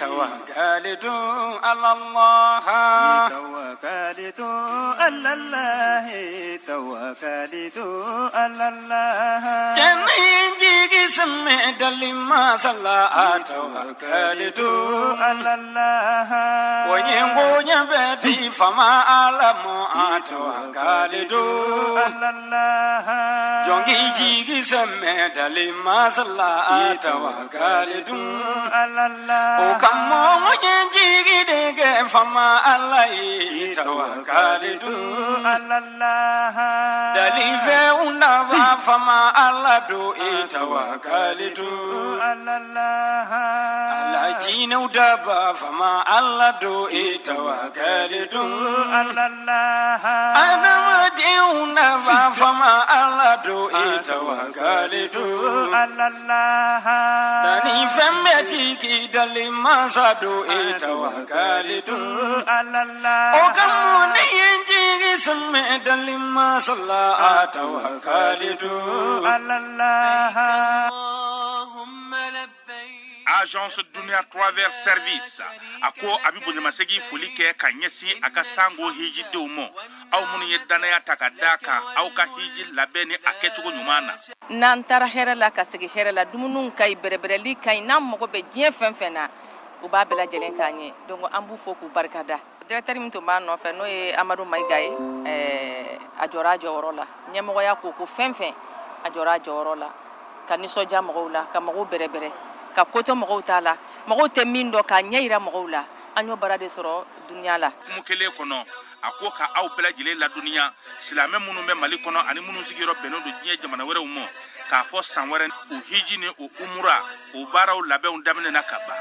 توكلت على الله توكلت على الله توكلت على الله جنين جيجي سمعت لما صلى توكلت على الله وينبو يبدي فما أعلم توكلت على الله جونجي جيجي سمعت لما صلى توكلت على الله وكم ينجيجي ديك فما علي توكلت على الله دلي فيونا فما على دوئي توكلت على الله على جينو دابا فما على دوئي توكلت على الله أنا مديونا فما على دوئي توكلت على الله دني فمتيكي دلي ما صدوئي توكلت على الله وكم ينجيجي سمعت لما صلى توكلت على الله Agence Dunia Travers Service ako abibu nyamasegi folike kanyesi akasango hiji deumo au munu yedanaya takadaka au ka hiji labeni akechugo nyumana nantara herala kasegi herala dumunun kay berebereli kay nam mo be bien fenfena u ba bela jelen kanye donc ambu foku barkada directeur mi to ba no fe no e Amadou Maïgaye ajora jorola nyemo ya ko fenfen ajora jorola kaniso jamo la kamago berebere ka koto mo tala mo te mindo ka nyeira mo la anyo barade soro dunya la mukele kono ako ka au bela jele la dunia silame munu be mali kono ani munu sigiro beno do jiye jamana were umo ka fo sanwere o hiji ne o umura o baraw labe undamne nakaba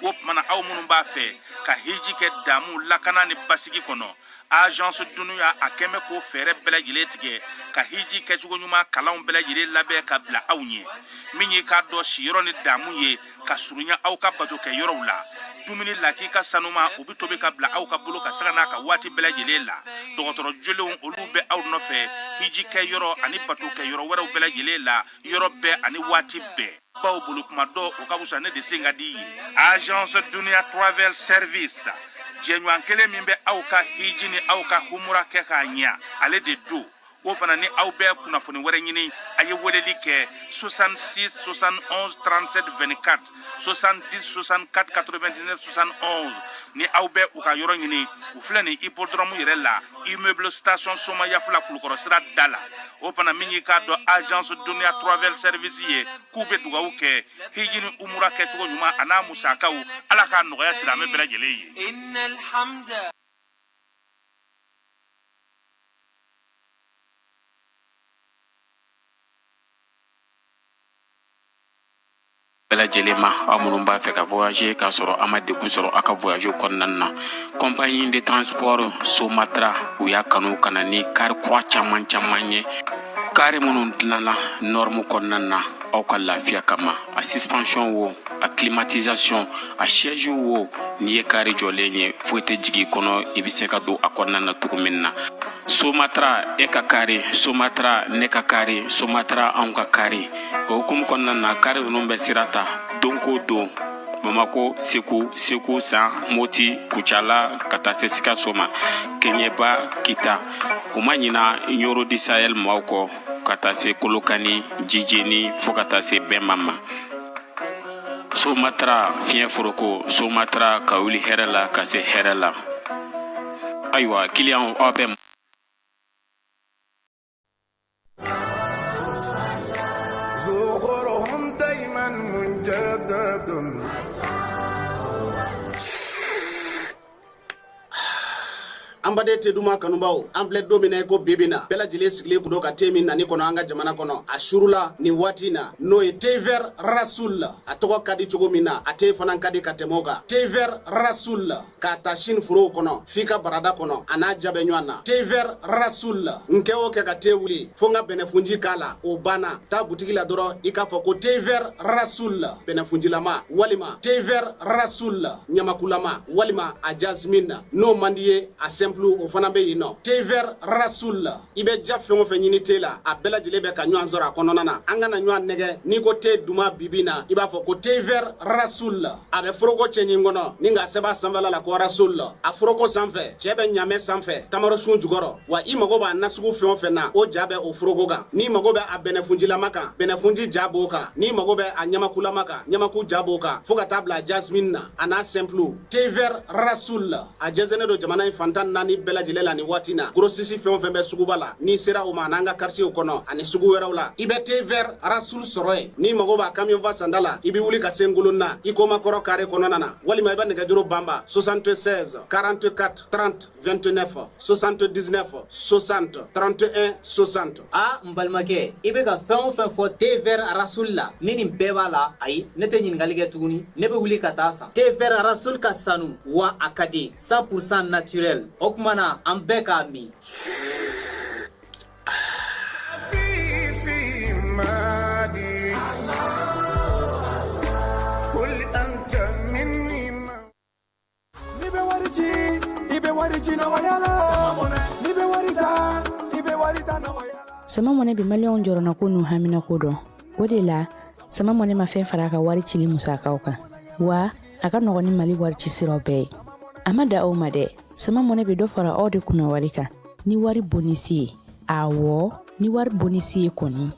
wop mana au munu ba fe ka hiji ke damu lakana ni basigi kono Agence Dunia akeme ko fere bela jele tige ka hiji ke jugo nyuma kalaw bela jele labe ka bla awnye minyi ka do shiro ni damu ye ka surunya au ka bato ke yoro la dumini laki ka sanuma obi tobe ka bla au ka bulu ka sagana ka wati bela jele la dogotoro jolewon olube aw no fe hiji ke yoro ani bato ke yoro wera bela jele la yoro be ani wati be baw bulu kuma do o ka busane de singadi Agence Dunia Travel Service Jenywan kele mimbe au ka hijini au ka humura ke ka nya ale de do o pana ni au be kuna foni were nyini aye weleli ke 66 71 37 24 70 64 99 71 ni au be u ka yoro nyini u flani hippodrome yere la immeuble station soma ya fula kulukoro sira dala o pana minyi ka do Agence Dunia Travel Service ye kube duga uke hijini umura ke tugo nyuma ana musaka u ala ka noya sira me bela jele ye innal hamda bela jelema amunu ba fe ka voyager ka soro amade ku soro aka voyager konnanna compagnie de transport Sumatra u ya kanu kanani kar kwa chamanye kare munun tlana norme konnanna au ka lafiya kama a suspension wo a climatisation a siège wo ni kare jolenye foite jigi kono ibise ka do akonnanna tukuminna Sumatra e ka kare Sumatra ne ka kare Sumatra an ka kare o kum konnanna kare numbe sirata donko do Bamako Sekou San Moti Kuchala kata sesika soma Kenyeba kita umanyina nyoro di Sahel mawko kata se kolokani jijeni fokata se bemama Sumatra fien foroko Sumatra kauli herala kase herala aywa client obem زهورهم دايما منجدد ambade te duma kanubaw ample domine ko bebina bela jile sigle kudo ka temi nani kono anga jamana kono ashurula ni watina no e tever rasul atoko kadi chogo mina ate fanan kadi katemoga tever rasul ka tashin furo kono fika barada kono ana jabe nywana tever rasul nkewo ke ka tewuli fonga benefunji kala o bana ta butiki la doro ikafo ko tever rasul benefunji lama walima tever rasul nyamakula walima a jasmine no mandie a simple simple o fana be yino Tever Rasoul ibe ja fɛn o fɛn ɲini te la a bɛɛ lajɛlen bɛ ka ɲɔgɔn sɔrɔ a kɔnɔna na an kana ɲɔgɔn nɛgɛ ni ko te duma bibina i b'a fɔ ko Tever Rasoul a bɛ foroko cɛɲin kɔnɔ ni ka sɛbɛn sanfɛla la ko Rasoul a foroko sanfɛ cɛ bɛ ɲamɛ sanfɛ tamaro sun jukɔrɔ wa i mago b'a nasugu fɛn o fɛn na o ja bɛ o foroko kan ni mago bɛ a bɛnɛfunjilama kan bɛnɛfunji ja b'o kan ni mago bɛ a ɲamakulama kan ɲamaku ja b'o kan fo ka taa bila jasmine na a n'a simple Tever Rasoul a jɛnsɛnnen don jamana in fantan naani bɛɛ lajɛlen la ni waati na grossiste fɛn o fɛn bɛ suguba la ni sera o ma n'an ka quartier kɔnɔ ani sugu wɛrɛw la i bɛ Tever Rasoul sɔrɔ yen ni mago b'a camion va sanda la i bɛ wuli ka se ngolon na i ko makɔrɔ carré kɔnɔna na walima i bɛ nɛgɛjuru banba 76 44 30 29 79 60 31 60 n balimakɛ i bɛ ka fɛn o fɛn fɔ Tever Rasoul la ni nin bɛɛ b'a la ayi ne tɛ ɲininkali kɛ tuguni ne bɛ wuli ka taa san Tever Rasoul ka sanu wa a ka di 100% naturel o tuma na an bɛɛ k'a min sama mɔnɛ bi maliyɛnw jɔrɔna ko n'u hamina ko dɔn o de la sama mɔnɛ ma fɛn fara a ka wari cili musakaw kan wa a ka nɔgɔn ni Mali wari ci siraw bɛɛ ye a ma da aw ma dɛ sama mɔnɛ bi dɔ fara aw de kunna wari kan ni wari bonisi ye awɔ ni wari bonisi ye kɔni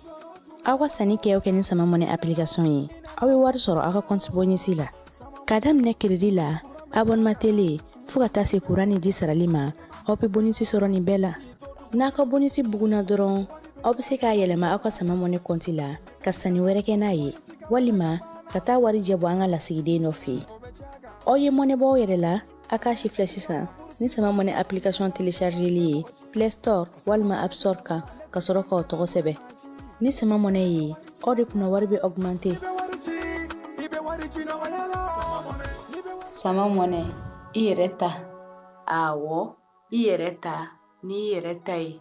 aw ka sanni kɛ o kɛ ni sama mɔnɛ application ye aw bɛ wari sɔrɔ aw ka compte bonisi la ka daminɛ crédit la abonnement télé fo ka taa se courant ni ji sarali ma aw bɛ bonisi sɔrɔ nin bɛɛ la n'a ka bonisi buguna dɔrɔn aw bɛ se k'a yɛlɛma aw ka sama mɔnɛ compte la ka sanni wɛrɛ kɛ n'a ye walima ka taa wari jɛ bɔ an ka lasigiden dɔ fɛ yen aw ye mɔnɛ bɔ aw yɛrɛ la a k'a si filɛ sisan ni sama mɔnɛ application téléchargeli ye Play Store walima App Store kan ka sɔrɔ k'aw tɔgɔ sɛbɛn ni sama mɔnɛ ye aw de kunna wari bɛ augmenter sama mɔnɛ i yɛrɛ ta awɔ i yɛrɛ ta ni yɛrɛ ta ye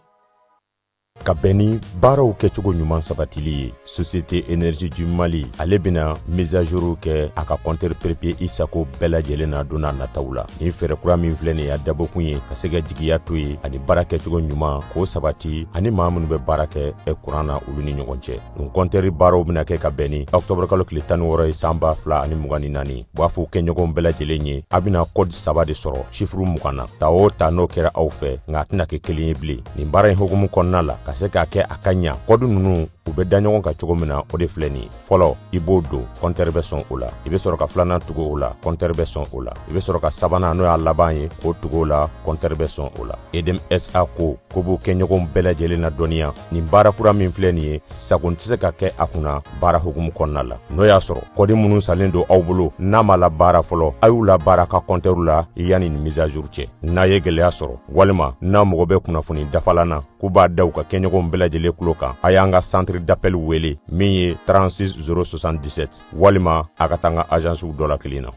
ka bɛn ni baaraw kɛcogo ɲuman sabatili ye Société Énergie du Mali ale bena mise à jour kɛ a ka compteur papier Isako bɛɛ lajɛlen na don n'a nataw la ni fɛɛrɛ kura min filɛ nin y'a dabɔkun ye ka se ka jigiya to ye ani baara kɛcogo ɲuman k'o sabati ani maa minnu bɛ baara kɛ kuran na olu ni ɲɔgɔn cɛ nin compteur baaraw bena kɛ ka bɛn ni octobre kalo tile 16 ye san 2024 b'a fɔ kɛɲɔgɔn bɛɛ lajɛlen ye a bena code 3 de sɔrɔ chiffre 20 na ta o ta n'o kɛra aw fɛ nka a tɛna kɛ kelen ye bilen nin baara in hukumu kɔnɔna la ka se k'a kɛ a ka ɲa kɔdu nunu u bɛ da ɲɔgɔn kan cogo min na o de filɛ nin fɔlɔ i b'o don compteur bɛ sɔn o la i bɛ sɔrɔ ka filanan tugu o la compteur bɛ sɔn o la i bɛ sɔrɔ ka sabanan n'o y'a laban ye k'o tugu o la compteur bɛ sɔn o la EDM SA ko b'o kɛ ɲɔgɔn bɛɛ lajɛlen na dɔnniya nin baara kura min filɛ nin ye sago tɛ se ka kɛ a kunna baara hukumu kɔnɔna la n'o y'a sɔrɔ kɔdi minnu salen don aw bolo n'a ma la baara fɔlɔ a y'u la baara ka compteur la yanni nin mise à jour cɛ n'a ye gɛlɛya sɔrɔ walima n'a mɔgɔ bɛ kunnafoni dafalan na k'u b'a da u ka kɛɲɔgɔn bɛɛ lajɛlen kulo kan a y'an ka centre d'appel wele min ye 36 077 walima a ka taa an ka agence dɔ la kelen na.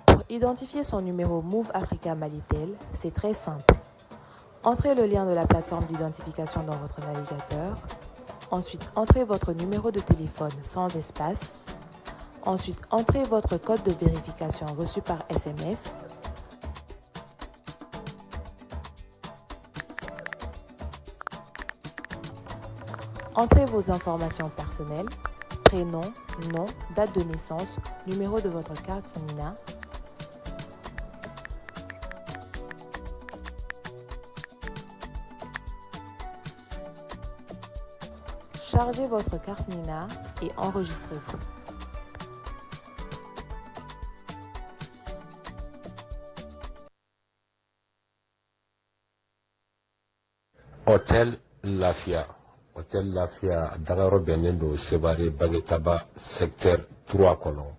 Pour identifier son numéro Move Africa Malitel, c'est très simple. Entrez le lien de la plateforme d'identification dans votre navigateur. Ensuite, entrez votre numéro de téléphone sans espace. Ensuite, entrez votre code de vérification reçu par SMS. Entrez vos informations personnelles, prénom, nom, date de naissance, numéro de votre carte NINA. Chargez votre carte NINA et enregistrez-vous. Hôtel Lafia. Hôtel Lafia dagaro benen do Sebare Bagetaba secteur 3 kono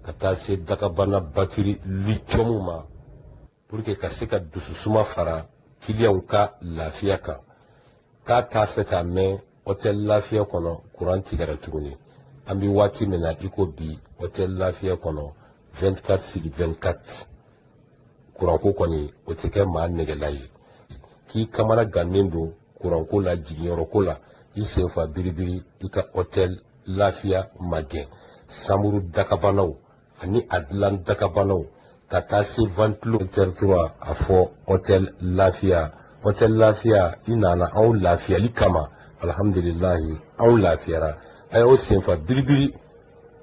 kata se dagabana batterie lithium ma pour que ka se ka dususuma fara client ka Lafia ka ta fe ka men Hôtel Lafia kono courant tigara tuguni ambi waki mena iko bi Hôtel Lafia kono 24/24 courant ko koni o teke ma negelaye ki kamara ganendo kuranko la jiginyɔrɔko la i senfa biribiri i ka Hôtel Lafia magɛn samuru dakabanaw ani a dilan dakabanaw ka taa se ventilo territoire a fɔ hôtel lafiya i nana anw lafiyali kama alhamdulilahi anw lafiyara a y'o senfa biribiri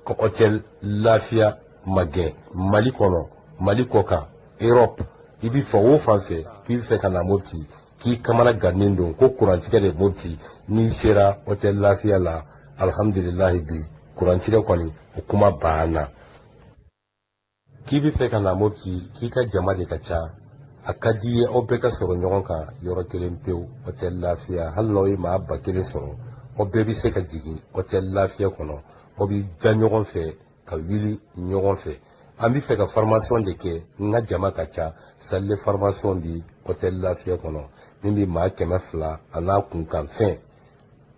ka hôtel lafiya ma gɛn mali kɔnɔ mali kɔ kan Europe i bi fan o fan fɛ k'i bɛ fɛ ka na Mopti k'i kamana gannen don ko kurantigɛ de Mopti n'i sera hôtel lafiya la alhamdulilahi bi kurantigɛ kɔni o kuma banna k'i bɛ fɛ ka na Mopti k'i ka jama de ka ca a ka di ye aw bɛɛ ka sɔrɔ ɲɔgɔn kan yɔrɔ kelen pewu hôtel lafiya hali n'aw ye maa 1000 sɔrɔ aw bɛɛ bɛ se ka jigin hôtel lafiya kɔnɔ aw bɛ da ɲɔgɔn fɛ ka wuli ɲɔgɔn fɛ an bɛ fɛ ka formation de kɛ n ka jama ka ca salle de formation bi hôtel lafiya kɔnɔ min bɛ maa 200 a n'a kunkan fɛn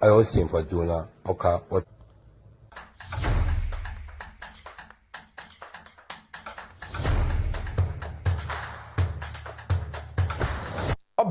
a y'aw senfa joona aw ka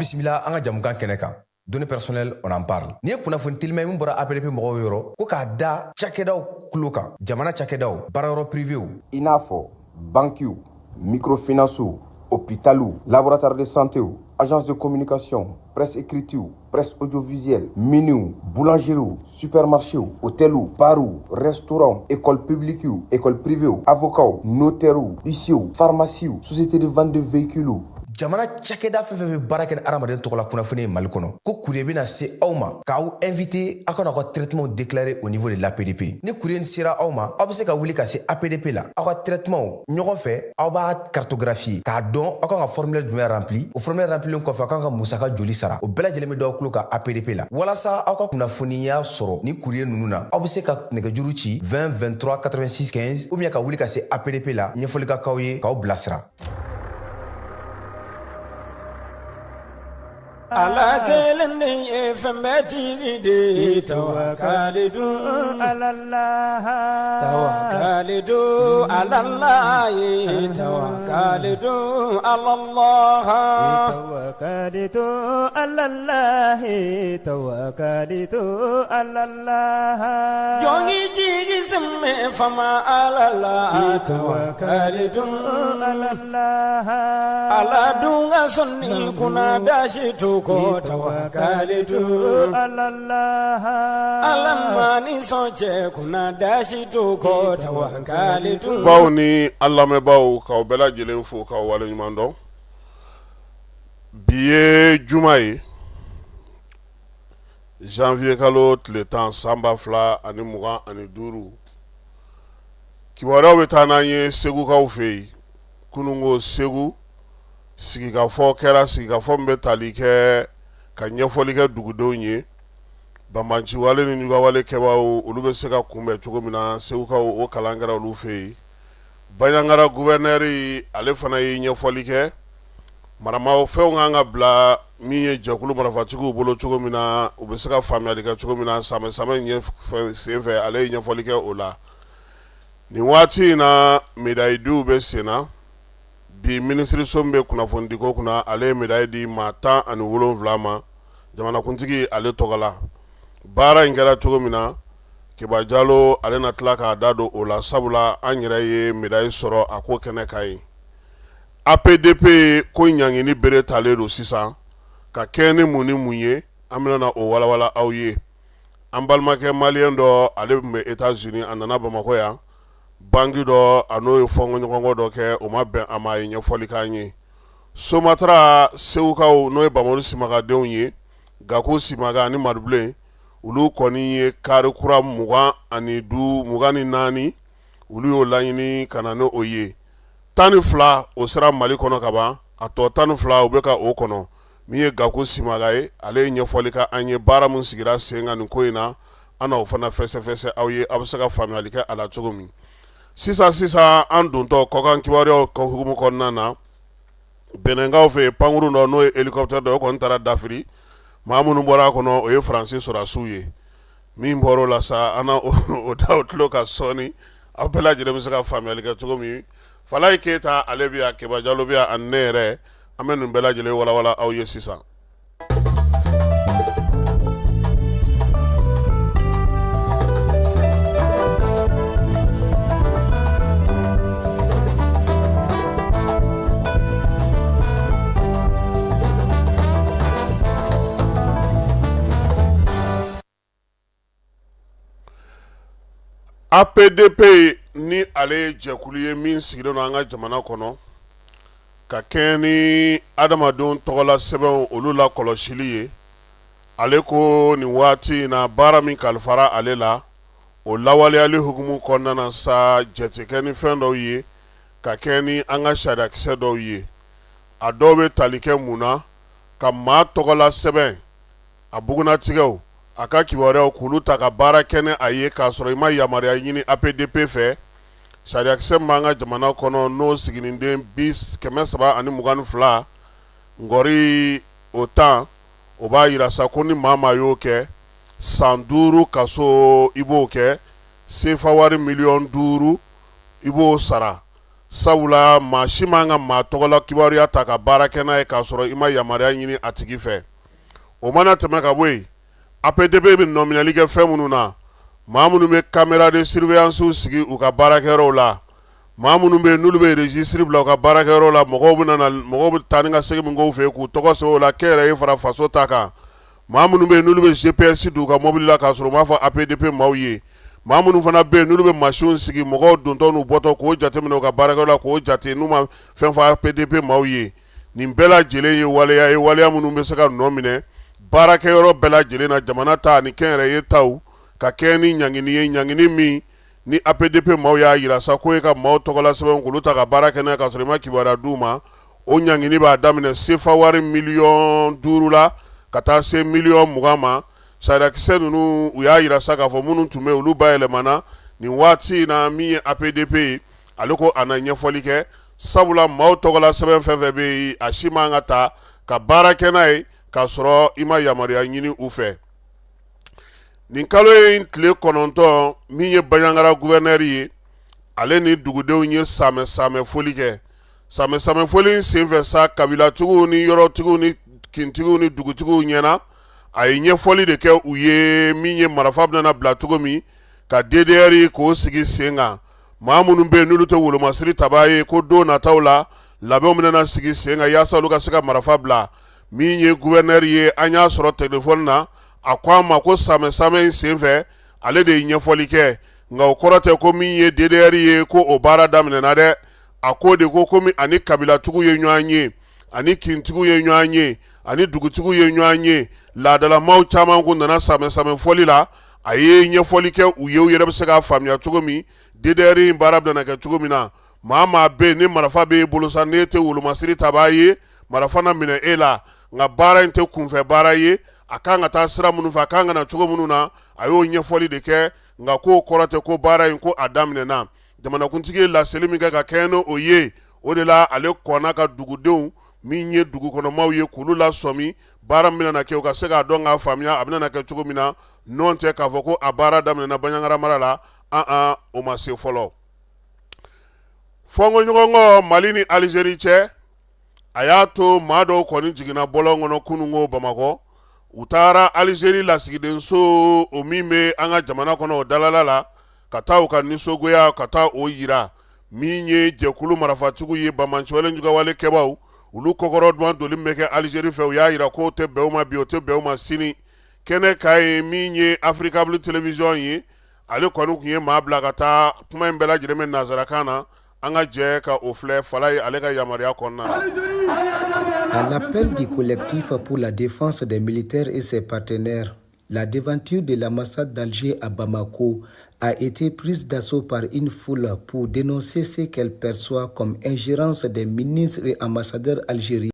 bisimila an ka jamukan kɛnɛ kan données personnelles on en parle ni ye kunnafoni telima min bɔra APDP mɔgɔw yɔrɔ ko k'a da cakɛdaw tulo kan jamana cakɛdaw baarayɔrɔ privéw i n'a fɔ banquiw microfinancew hôpitaux laboratoire de santé agence de communication presse écrite presse audiovisuelle miniw boulangeries supermarchés hôtels bars restaurants écoles publiques écoles privées avocats notaires huissiers pharmacies sociétés de vente de véhicules jamana cakɛda fɛn fɛn bɛ baara kɛ ni adamaden tɔgɔ la kunnafoni ye Mali kɔnɔ ko courrier bɛna se aw ma k'aw invité aw ka na aw ka traitement déclaré au niveau de l'APDP ni courrier ni sera aw ma aw bɛ se ka wuli ka se APDP la aw ka traitement ɲɔgɔn fɛ aw b'a cartographier k'a dɔn aw kan ka formulaire jumɛn rempli o formulaire rempli kɔfɛ aw kan ka musaka joli sara o bɛɛ lajɛlen bɛ d'aw tulo kan APDP la walasa aw ka kunnafoniya sɔrɔ ni courrier ninnu na aw bɛ se ka nɛgɛjuru ci 20 23 86 15 ou bien ka wuli ka se APDP la ɲɛfɔli ka k'aw ye k'aw bilasira. ala kelen ye fɛn bɛɛ tigi de tawakalitu alallaha tawakalitu alallah ye tawakalitu alallaha tawakalitu alallahi tawakalitu alallaha jongi jigi semme fama alallah tawakalitu alallaha ala dunga sonni kuna dashitu ko tawakalitu alallaha alamani sonche kuna dashitu ko tawakalitu bawo ni alamɛbaw k'aw bɛɛ lajɛlen fo k'aw waleɲuman dɔn bi ye juma ye janvier kalo tile 10 san 2025 kibaruyaw bɛ taa n'an ye segukaw fɛ yen kunungo segu sigikafɔ kɛra sigikafɔ min bɛ tali kɛ ka ɲɛfɔli kɛ dugudenw ye banbanci wale ni ɲugawale kɛbaaw olu bɛ se ka kunbɛn cogo min na segukaw o kalan kɛra olu fɛ yen baɲangara gouverneur ale fana ye ɲɛfɔli kɛ maramaw fɛnw kan ka bila min ye jɛkulu marafatigiw bolo cogo min na u bɛ se ka faamuyali kɛ cogo min na samɛ senfɛ ale ye ɲɛfɔli kɛ o la nin waati in na médailles bɛ sen na bi ministre som bɛ kunnafoni ko kunna ale ye médaille di maa 17 ma jamanakuntigi ale tɔgɔ la baara in kɛra cogo min na Keba Jalo ale na tila k'a da don o la sabula an yɛrɛ ye médaille sɔrɔ a ko kɛnɛ ka ye APDP ko ɲangini bere talen don sisan ka kɛ ni mun ye an bɛna o walawala aw ye an balimakɛ malien dɔ ale tun bɛ États-Unis a nana Bamakɔ yan bangi dɔ a n'o ye fɔnkɔɲɔgɔnkɔ dɔ kɛ o ma bɛn a ma ye ɲɛfɔli k'an ye Somatra segukaw n'o ye Bamadu Simakadenw ye Gakou Simaga ani Madubilen olu kɔni ye kari kura 24 olu y'o laɲini ka na n'o ye 12 o sera Mali kɔnɔ ka ban a tɔ 12 u bɛ ka o kɔnɔ min ye Gakou Simaga ye ale ye ɲɛfɔli ka an ye baara mun sigira sen kan nin ko in na an n'aw fana fɛsɛfɛsɛ aw ye aw bɛ se ka faamuyali kɛ a la cogo min sisan an dontɔ kɔkan kibaruyaw ka hukumu kɔnɔna na Bɛnɛnkaw fɛ pankuru dɔ n'o ye hélicoptère dɔ o kɔni taara dafiri maa minnu bɔra a kɔnɔ o ye Faransi sɔrɔdasiw ye min bɔr'o la sa an na o da o tulo ka sɔɔni aw bɛɛ lajɛlen bɛ se ka faamuyali kɛ cogo min Falaye Keyita ale bɛ yan Keba Jalo bɛ yan ani ne yɛrɛ an bɛ nin bɛɛ lajɛlen walawala aw ye sisan. APDP ni ale jɛkulu ye min sigilen an ka jamana kɔnɔ ka kɛɲɛ ni adamadenw tɔgɔla sɛbɛnw olu la kɔlɔsili ye. Ale ko nin waati na baara min kalifara ale la o lawaleyali hukumu kɔnɔna na sa jɛtikɛ ni fɛn dɔw ye ka kɛɲɛ ni an ka sariyakisɛ dɔw ye. A dɔw bɛ tali kɛ mun na ka maa tɔgɔla sɛbɛn a bugunatigɛw a ka kibaruyaw k'olu ta ka baara kɛnɛ a ye k'a sɔrɔ i ma yamaruya ɲini APDP fɛ. Sariyakisɛ min b'an ka jamana kɔnɔ n'o siginiden 322 ngɔri o tan o b'a yira sa ko ni maa y'o kɛ san 5 kaso i b'o kɛ sefa wari miliyɔn 5 i b'o sara. Sabula maa si man ka maa tɔgɔla kibaruya ta ka baara kɛ n'a ye k'a sɔrɔ i ma yamaruya ɲini a tigi fɛ. O mana tɛmɛ ka bɔ yen APDP bɛ nɔminɛli kɛ fɛn minnu na maa minnu bɛ caméra de surveillance sigi u ka baarakɛyɔrɔw la maa minnu bɛ n'olu bɛ registre bila u ka baarakɛyɔrɔw la mɔgɔw bɛ taa ni ka segin min k'u fɛ k'u tɔgɔ sɛbɛn o la kɛnyɛrɛye fara faso ta kan maa minnu bɛ n'olu bɛ GPS don u ka mobili la k'a sɔrɔ u m'a fɔ APDP maaw ye maa minnu fana bɛ yen n'olu bɛ machine sigi mɔgɔw dontɔ n'u bɔtɔ k'o jateminɛ u ka baarakɛyɔrɔ la k'o jate n'u ma fɛn fɔ APDP maaw ye. Nin bɛɛ lajɛlen ye waleya minnu bɛ se ka nɔ minɛ baarakɛyɔrɔ bɛɛ lajɛlen na jamana ta ani kɛnyɛrɛye taw ka kɛ ni ɲangini ye ɲangini min ni APDP maaw y'a yira sa ko e ka maaw tɔgɔla sɛbɛn k'olu ta ka baara kɛnɛ k'a sɔrɔ i ma kibaruya d'u ma o ɲangini b'a daminɛ sefa wari miliyɔn 5 la ka taa se miliyɔn 20 ma. Sariyakisɛ ninnu u y'a yira sa k'a fɔ minnu tun bɛ olu bayɛlɛmana nin waati in na min ye APDP ye ale ko a na ɲɛfɔli kɛ sabula maaw tɔgɔla sɛbɛn fɛn fɛn bɛ yen a si man ka ta ka baara kɛ n'a ye k'a sɔrɔ i ma yamaruya ɲini u fɛ. Nin kalo in tile 9 min ye Baɲangara gouverneur ye ale ni dugudenw ye samɛ foli kɛ. Samɛ foli in senfɛ sa kabilatigiw ni yɔrɔtigiw ni kintigiw ni dugutigiw ɲɛna a ye ɲɛfɔli de kɛ u ye min ye marifa bɛna bila cogo min ka DDR k'o sigi sen kan. Maa minnu bɛ yen n'olu tɛ wolomasiri taba ye ko don nataw la labɛnw bɛna sigi sen kan yaasa olu ka se ka marifa bila. Min ye gouverneur ye an y'a sɔrɔ téléphone na a ko an ma ko samɛ in senfɛ ale de ye ɲɛfɔli kɛ nka o kɔrɔ tɛ ko min ye DDR ye ko o baara daminɛna dɛ. A ko de ko komi ani kabilatigiw ye ɲɔgɔn ye ani kintigiw ye ɲɔgɔn ye ani dugutigiw ye ɲɔgɔn ye laadalamaw caman kun nana samɛ fɔli la a ye ɲɛfɔli kɛ u ye u yɛrɛ bɛ se k'a faamuya cogo min DDR in baara bɛna kɛ cogo min na maa bɛ ni marifa bɛ e bolo sa n'e tɛ wolomasiri tabaa ye marifa na minɛ e la nka baara in tɛ kunfɛ baara ye a kan ka taa sira minnu fɛ a kan ka na cogo minnu na a y'o ɲɛfɔli de kɛ nka k'o kɔrɔ tɛ ko baara in ko a daminɛna. Jamanakuntigi ye laseli min kɛ ka kɛɲɛ n'o ye o de la ale kɔnna ka dugudenw min ye dugukɔnɔmaw ye k'olu lasɔmi baara min bɛna kɛ u ka se k'a dɔn k'a faamuya a bɛna kɛ cogo min na n'o tɛ k'a fɔ ko a baara daminɛna Baɲangara mara la o ma se fɔlɔ. Fɔnkɔɲɔgɔnkɔ Mali ni Algérie cɛ a y'a to maa dɔw kɔni jiginna bɔlɔn kɔnɔ kununko Bamakɔ u taara Algérie lasigidenso o min bɛ an ka jamana kɔnɔ o dalala la ka taa u ka nisɔngoya ka taa o yira min ye jɛkulu marafatigiw ye bamanciwale jugawale kɛbaaw olu kɔkɔrɔ duman doli bɛ kɛ Algérie fɛ u y'a yira ko o tɛ bɛn u ma bi o tɛ bɛn u ma sini kɛnɛ ka ye min ye Africable télévision ye ale kɔni tun ye maa bila ka taa kuma in bɛɛ lajɛlen bɛ nanzarakan na an ka jɛ ka o filɛ Fala ye ale ka yamaruya kɔnɔna na. À l'appel du collectif pour la défense des militaires et ses partenaires, la devanture de l'ambassade d'Alger à Bamako a été prise d'assaut par une foule pour dénoncer ce qu'elle perçoit comme ingérence des ministres et ambassadeurs algériens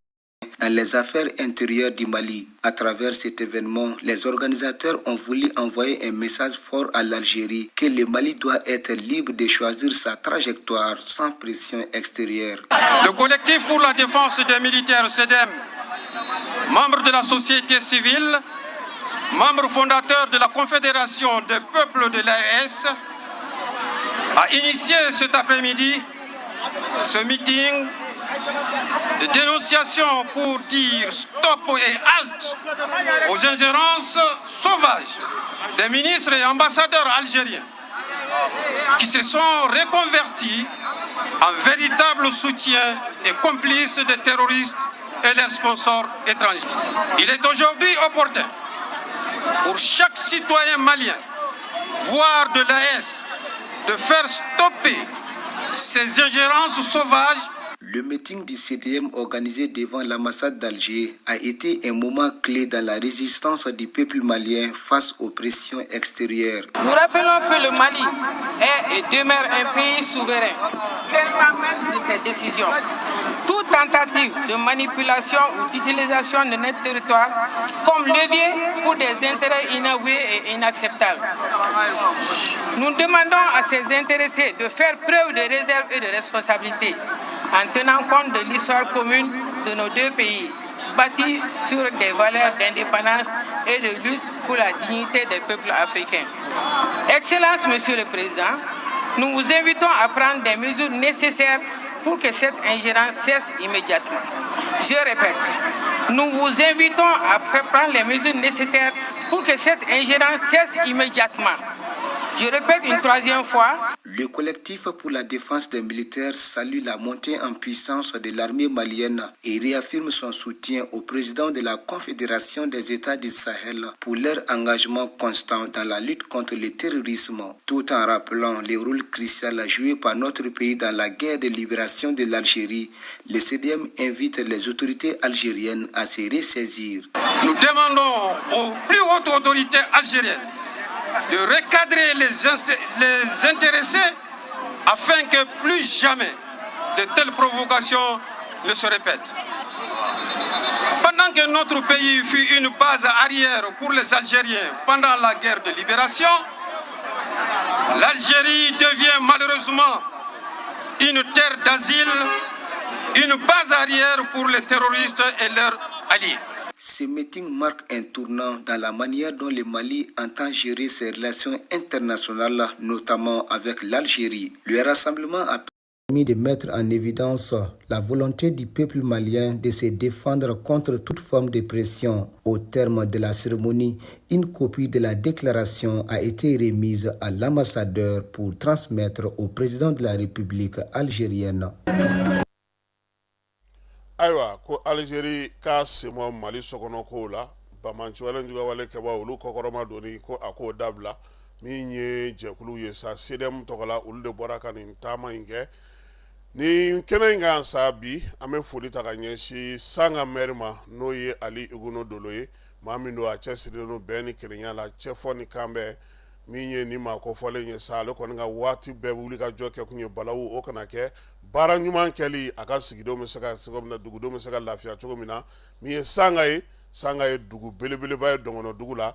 dans les affaires intérieures du Mali. À travers cet événement, les organisateurs ont voulu envoyer un message fort à l'Algérie que le Mali doit être libre de choisir sa trajectoire sans pression extérieure. Le collectif pour la défense des militaires CEDEM, membre de la société civile, membre fondateur de la Confédération des peuples de l'AES, a initié cet après-midi ce meeting de dénonciation pour dire stop et halt aux ingérences sauvages des ministres et ambassadeurs algériens qui se sont reconvertis en véritables soutiens et complices des terroristes et leurs sponsors étrangers. Il est aujourd'hui opportun pour chaque citoyen malien, voire de l'AES, de faire stopper ces ingérences sauvages. Le meeting du CDM organisé devant l'ambassade d'Alger a été un moment clé dans la résistance du peuple malien face aux pressions extérieures. Nous rappelons que le Mali est et demeure un pays souverain, pleinement maître de ses décisions. Toute tentative de manipulation ou d'utilisation de notre territoire comme levier pour des intérêts inavoués est inacceptable. Nous demandons à ces intéressés de faire preuve de réserve et de responsabilité en tenant compte de l'histoire commune de nos deux pays, bâtie sur des valeurs d'indépendance et de lutte pour la dignité des peuples africains. Excellence, Monsieur le Président, nous vous invitons à prendre des mesures nécessaires pour que cette ingérence cesse immédiatement. Je répète, nous vous invitons à prendre les mesures nécessaires pour que cette ingérence cesse immédiatement. Je répète une troisième fois. Le collectif pour la défense des militaires salue la montée en puissance de l'armée malienne et réaffirme son soutien au président de la Confédération des États du Sahel pour leur engagement constant dans la lutte contre le terrorisme, tout en rappelant les rôles cruciaux joués par notre pays dans la guerre de libération de l'Algérie. Le CDM invite les autorités algériennes à se ressaisir. Nous demandons aux plus hautes autorités algériennes de recadrer les intéressés afin que plus jamais de telles provocations ne se répètent. Pendant que notre pays fut une base arrière pour les Algériens pendant la guerre de libération, l'Algérie devient malheureusement une terre d'asile, une base arrière pour les terroristes et leurs alliés. Ce meeting marque un tournant dans la manière dont le Mali entend gérer ses relations internationales, notamment avec l'Algérie. Le rassemblement a permis de mettre en évidence la volonté du peuple malien de se défendre contre toute forme de pression. Au terme de la cérémonie, une copie de la déclaration a été remise à l'ambassadeur pour transmettre au président de la République algérienne. Ayiwa ko Algérie ka semo Mali sokono ko la bamanci wala njuga wale keba ulu kokoroma doni ko ako dabla mi nye jekulu ye sa CDM tokola ulu de boraka ni ntama inge ni kena inga ansabi ame foli taka nyeshi sanga merma no ye Ali Iguno Doloye mami no ache sideno beni kenya la chefoni kambe mi nye ni ma ko fole nye sa le ko nga wati be wuli ka joke kunye balawu o kana ke bara nyuman keli aka sigido mesaka sigomna dugudo mesaka lafia chogomina mi sanga e dugu belebele baye dongono dugula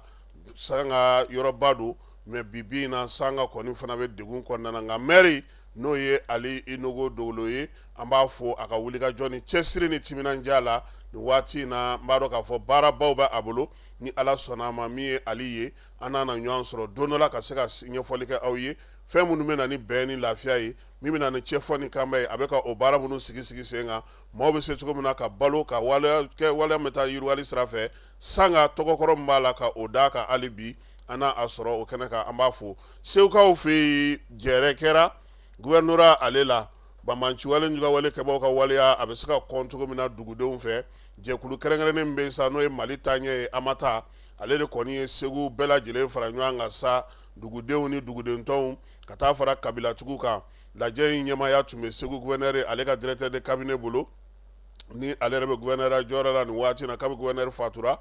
sanga yorobado me bibi na sanga koni fana be degun konna nga meri no ye Ali Inogo Doloye amba fo aka wuli ka joni chesiri ni timina njala ni wati na mbaro ka fo bara bawba abolo ni ala sonama mi Ali ye anana nyon soro donola ka seka nyefolike awye fe munu mena ni beni lafia yi mimi na chefoni kamba abeka obara munu sigi senga mobe se tuko muna ka balo ka wala meta yiru wali srafe sanga tokokoro mbala ka odaka alibi ana asoro okeneka ambafu seuka ofi jerekera gouvernora alela bamanci wale njuga wale keba ka wale ya abesaka kontuko mina dugudeun fe jekulu kerengere mbe sa no e Mali tanye amata alele koni segu bela jele faranywa nga sa dugudeun ni dugudenton kata fara kabila tukuka la jey nyema ya tume segu gouverneur alega directeur de cabinet bolo ni alerebe gouverneur jorala ni wati na kabi gouverneur fatura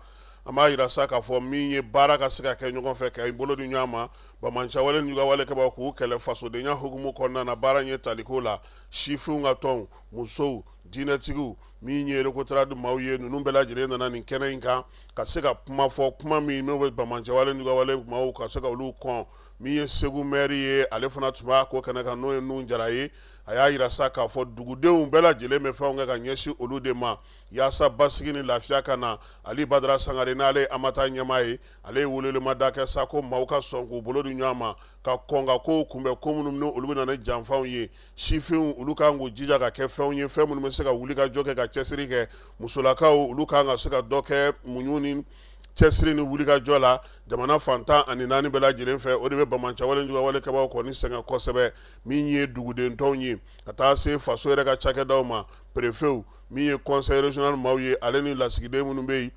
ama ira saka fo minye baraka sika ke nyogon fe ke bolo di nyama ba mancha wale nyuga wale ke ba ku kele faso de nya hugumu konna na baranye talikola shifu nga ton muso dinatigu minye reko tradu mawye nunu bela jire na ni kenenka ka sika puma fo kuma mi no ba mancha wale nyuga wale mawu ka sika ulu kon miye segu meriye alefuna tuma ko kanaka no nu njaraye aya ira saka fo dugudeun bela jele me fa nga nyeshi oludema ya sa basigini lafia kana Ali Badara Sangare na ale amata nyamaye ale wulele madaka sako mauka sonku bolodi nyama ka konga ko kumbe komunum no olubina na jamfaun ye shifin uluka ngo jija ka ke faun ye femu no seka wulika joke ka chesirike musulaka uluka nga seka doke munyuni chesiri ni wulika jola jamana fanta ani nani bela jilen fe o de be bamancha wale njuga wale kaba ko ni senga kosebe minye dugude ntonyi ata se faso ere ka chake dawma prefeu minye conseil régional mawye aleni la sigide munumbe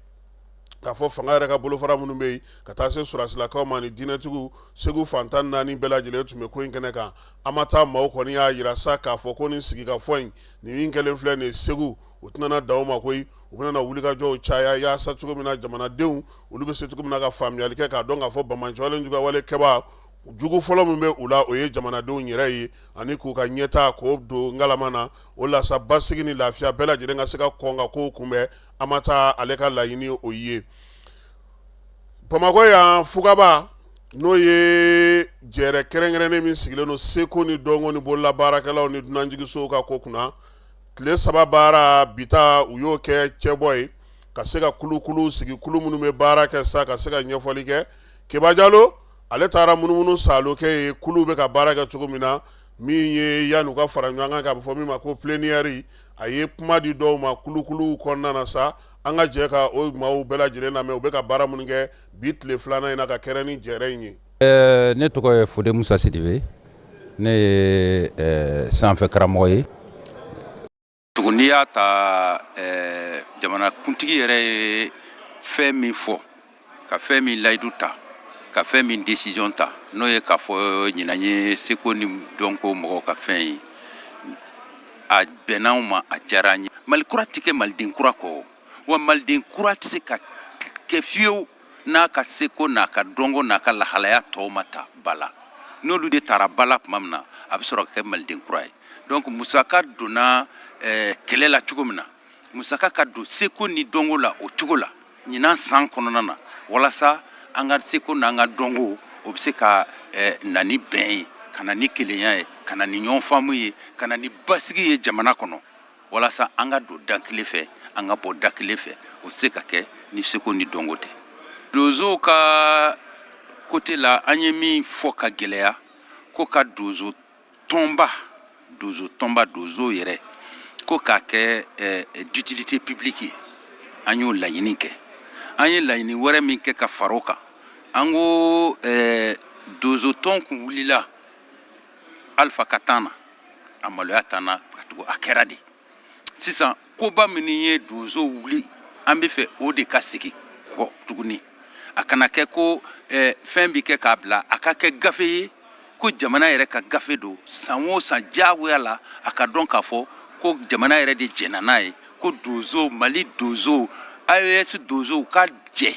k'a fɔ fanga yɛrɛ ka bolofara minnu bɛ yen ka taa se surasilakaw ma ni diinɛtigiw segu fantan naani bɛɛ lajɛlen tun bɛ ko in kɛnɛ kan an ma taa maaw kɔni y'a yira sa k'a fɔ ko nin sigikafɔ in nin min kɛlen filɛ nin ye segu u tɛna dan o ma koyi u bɛna wulikajɔw caya yaasa cogo min na jamanadenw olu bɛ se cogo min na ka faamuyali kɛ k'a dɔn k'a fɔ bamanciwale juguya wale kɛba jugu fɔlɔ min bɛ u la o ye jamanadenw yɛrɛ ye ani k'u ka ɲɛtaa k'o don ngalama na o la sa basigi ni lafiya bɛɛ lajɛlen ka se ka kɔn ka kow kunbɛn an ma taa ale ka laɲini o ye Bamakɔ yan Fugaba n'o ye jɛrɛ kɛrɛnkɛrɛnnen min sigilen don seko ni dɔnko ni bolola baarakɛlaw ni dunanjigisow ka ko kunna tile 3 baara bita u y'o kɛ cɛbɔ ye ka se ka kulukulu sigi kulu minnu bɛ baara kɛ sa ka se ka ɲɛfɔli kɛ Keba Jalo ale taara munumunu salo kɛ ye kulu bɛ ka baara kɛ cogo min na min ye yan'u ka fara ɲɔgɔn kan ka bɛ fɔ min ma ko plénière a ye kuma di dɔw ma kulukulu kɔnɔna na sa an ka jɛ ka o maaw bɛɛ lajɛlen lamɛn u bɛ ka baara minnu kɛ bi tile 2nan in na ka kɛrɛ ni jɛrɛ in ye. Ne tɔgɔ ye Fode Musa Sidibe ne ye sanfɛ karamɔgɔ ye. Tuguni y'a ta jamanakuntigi yɛrɛ ye fɛn min fɔ ka fɛn min layidu ta ka fɛn min décision ta n'o ye k'a fɔ ɲinan ye seko ni dɔnko mɔgɔw ka fɛn ye a bɛnnaw ma a diyara an ye Mali kura tɛ kɛ maliden kura kɔ wa maliden kura tɛ se ka kɛ fiyewu n'a ka seko n'a ka dɔnko n'a ka lahalaya tɔw ma ta ba la n'olu de taara ba la tuma min na a bɛ sɔrɔ ka kɛ maliden kura ye donc musaka donna kɛlɛ la cogo min na musaka ka don seko ni dɔnko la o cogo la ɲinan san kɔnɔna na walasa an ka seko n'an ka dɔnko o bɛ se ka na ni bɛn ye ka na ni kelenya ye ka na ni ɲɔgɔn faamu ye ka na ni basigi ye jamana kɔnɔ walasa an ka don da kelen fɛ an ka bɔ da kelen fɛ o se ka kɛ ni seko ni dɔnko tɛ dozow ka côté la an ye min fɔ ka gɛlɛya ko ka dozo tɔnba dozo yɛrɛ ko k'a kɛ d'utilité publique ye an y'o laɲini kɛ an ye laɲini wɛrɛ min kɛ ka fara o kan an ko dozo tɔn kun wulila Alpha ka tan na a maloya tan na a kɛra de sisan koba minnu ye dozo wuli an bɛ fɛ o de ka sigi kɔ tuguni a kana kɛ ko fɛn bi kɛ k'a bila a ka kɛ gafe ye ko jamana yɛrɛ ka gafe don san o san diyagoya la a ka dɔn k'a fɔ ko jamana yɛrɛ de jɛnna n'a ye ko dozo Mali dozo AES dozo ka jɛ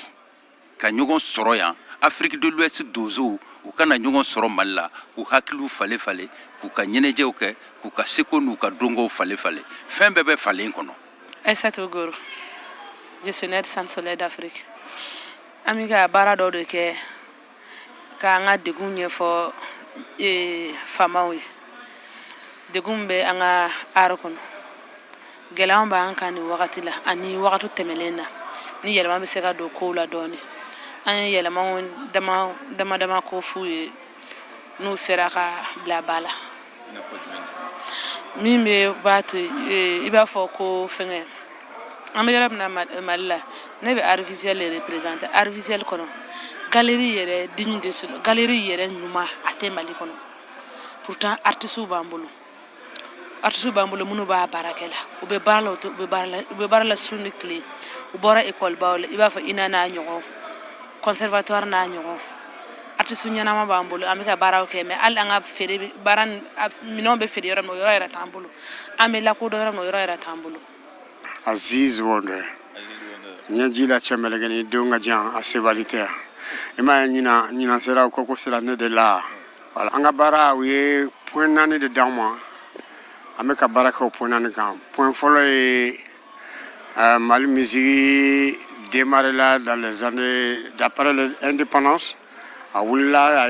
ka ɲɔgɔn sɔrɔ yan Afrique de l'Ouest dozo u kana ɲɔgɔn sɔrɔ Mali la k'u hakiliw fale k'u ka ɲɛnajɛw kɛ k'u ka seko n'u ka dɔnkow fale fɛn bɛɛ bɛ falen kɔnɔ. Aïssatou Goro, gestionnaire Centre Solaire d'Afrique. An bɛ ka baara dɔw de kɛ k'an ka degun ɲɛfɔ faamaw ye. Degun bɛ an ka aar kɔnɔ. Gɛlɛyaw b'an kan nin wagati la ani wagati tɛmɛlen na ni yɛlɛma bɛ se ka don kow la dɔɔni. An ye yɛlɛmaw dama ko f'u ye n'u sera ka bila ba la. Min b'a to i b'a fɔ ko fɛngɛ an bɛ yɔrɔ min na Mali la ne bɛ art visuel de représenter art visuel kɔnɔ galerie yɛrɛ digne de ce nom galerie yɛrɛ ɲuman a tɛ Mali kɔnɔ pourtant artistes b'an bolo minnu b'a baara kɛ la u bɛ baara la su ni tile u bɔra école baw la i b'a fɔ INA n'a ɲɔgɔn conservatoire n'a ɲɔgɔn artiste ɲɛnama b'an bolo an bɛ ka baaraw kɛ mais hali an ka feere baara minɛnw bɛ feere yɔrɔ min o yɔrɔ yɛrɛ t'an bolo an bɛ lakodɔn yɔrɔ min o yɔrɔ yɛrɛ t'an bolo. Aziz Wonde ɲɛji la cɛmɛlɛgɛni denw ka jan a sebali tɛ yan i m'a ye ɲinan sera u ko sera ne de la an ka baara u ye point 4 de d'an ma an bɛ ka baara kɛ o point 4 kan point fɔlɔ ye Mali musique démarré là dans les années d'après l'indépendance a wulila a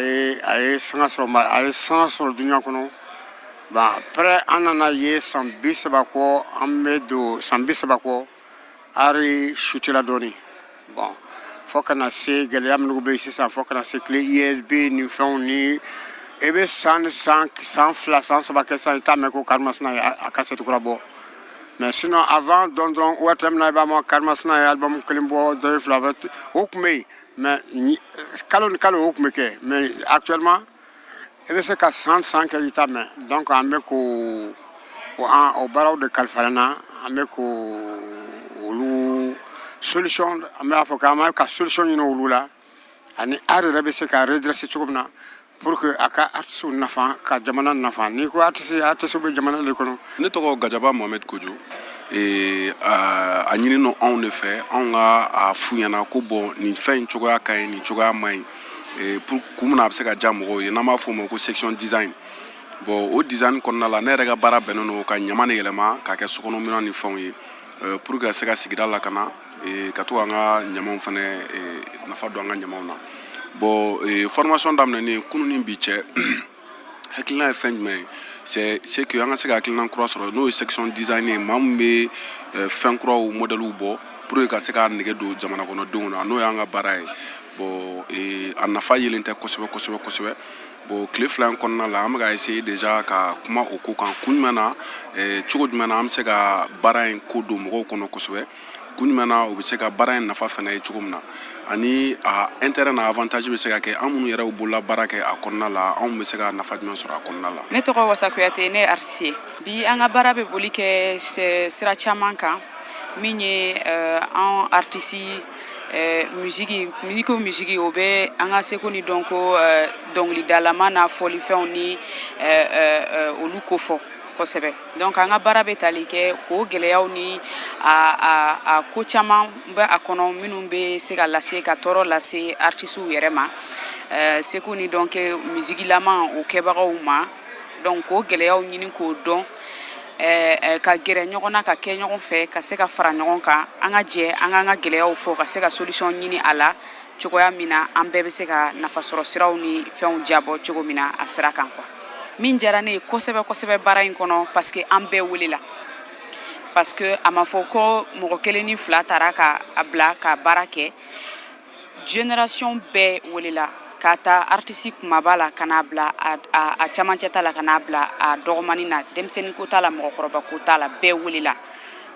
ye sanga sɔrɔ dunuya kɔnɔ bon après an nana ye san 30 kɔ an bɛ don san 30 kɔ ari chutela dɔɔni bon fo kana se gɛlɛya minnu bɛ yen sisan fo kana se tile ISB ni fɛnw ni e bɛ san 2 san 3 kɛ sisan i t'a mɛn ko Karimasina ye a cassette kura bɔ mais sinon avant dɔrɔn waati min na i b'a mɛn Karimasina ye album kelen bɔ dɔ ye fila bɛ o tun bɛ yen mais kalo ni kalo o tun bɛ kɛ mais actuellement i bɛ se ka san kɛ i t'a mɛn donc an bɛ o baaraw de kalifalen na an bɛ olu solution an b'a fɔ k'an ma ka solution ɲini olu la ani art yɛrɛ bɛ se ka redresser cogo min na pour que a ka artistes nafa ka jamana nafa n'i ko artiste bɛ jamana de kɔnɔ. Ne tɔgɔ Gajaba Mohamed Kojo a ɲini no anw de fɛ anw ka a f'u ɲɛna ko bon nin fɛn in cogoya ka ɲi nin cogoya man ɲi pour kun min na a bɛ se ka diya mɔgɔw ye n'an b'a fɔ o ma ko section design. Bon o design kɔnɔna la ne yɛrɛ ka baara bɛnnen don ka ɲama de yɛlɛma k'a kɛ sokɔnɔminɛn ni fɛnw ye pour que ka se ka sigida lakana ka to an ka ɲamaw fɛnɛ nafa don an ka ɲamaw na. Bon formation daminɛnen kunun ni bi cɛ hakilina ye fɛn jumɛn ye c'est que an ka se ka hakilina kura sɔrɔ n'o ye section design ye maa min bɛ fɛn kuraw modèles bɔ pour que ka se ka nege don jamana kɔnɔdenw na n'o y'an ka baara ye. Bon a nafa yelen tɛ kosɛbɛ. Bon tile fila in kɔnɔna la an bɛ ka essayer déjà ka kuma o ko kan kun jumɛn na cogo jumɛn na an bɛ se ka baara in ko don mɔgɔw kɔnɔ kosɛbɛ kun jumɛn na u bɛ se ka baara in nafa fana ye cogo min na ani a intérêt n'a avantage bɛ se ka kɛ an minnu yɛrɛ bolola baara kɛ a kɔnɔna la anw bɛ se ka nafa jumɛn sɔrɔ a kɔnɔna la. Ne tɔgɔ Wasa Kuyate, ne ye artiste ye. Bi an ka baara bɛ boli kɛ sira caman kan min ye an artiste musique o bɛ an ka seko ni dɔnko dɔnkilidalama n'a fɔlifɛnw ni olu ko fɔ kosɛbɛ. Donc an ka baara bɛ tali kɛ k'o gɛlɛyaw ni a ko caman bɛ a kɔnɔ minnu bɛ se ka lase ka tɔɔrɔ lase artistes yɛrɛ ma seko ni dɔnkɛ musikilama o kɛbagaw ma. Donc k'o gɛlɛyaw ɲini k'o dɔn ka gɛrɛ ɲɔgɔn na ka kɛ ɲɔgɔn fɛ ka se ka fara ɲɔgɔn kan an ka jɛ an k'an ka gɛlɛyaw fɔ ka se ka solution ɲini a la cogoya min na an bɛɛ bɛ se ka nafasɔrɔ siraw ni fɛnw jabɔ cogo min na a sira kan quoi. Min diyara ne ye kosɛbɛ baara in kɔnɔ parce que an bɛɛ welela parce que a ma fɔ ko mɔgɔ kelen ni fila taara ka a bila ka baara kɛ génération bɛɛ welela ka taa artiste kumaba la ka n'a bila a camancɛ ta la ka n'a bila a dɔgɔmani na denmisɛnnin ko t'a la mɔgɔkɔrɔba ko t'a la bɛɛ welela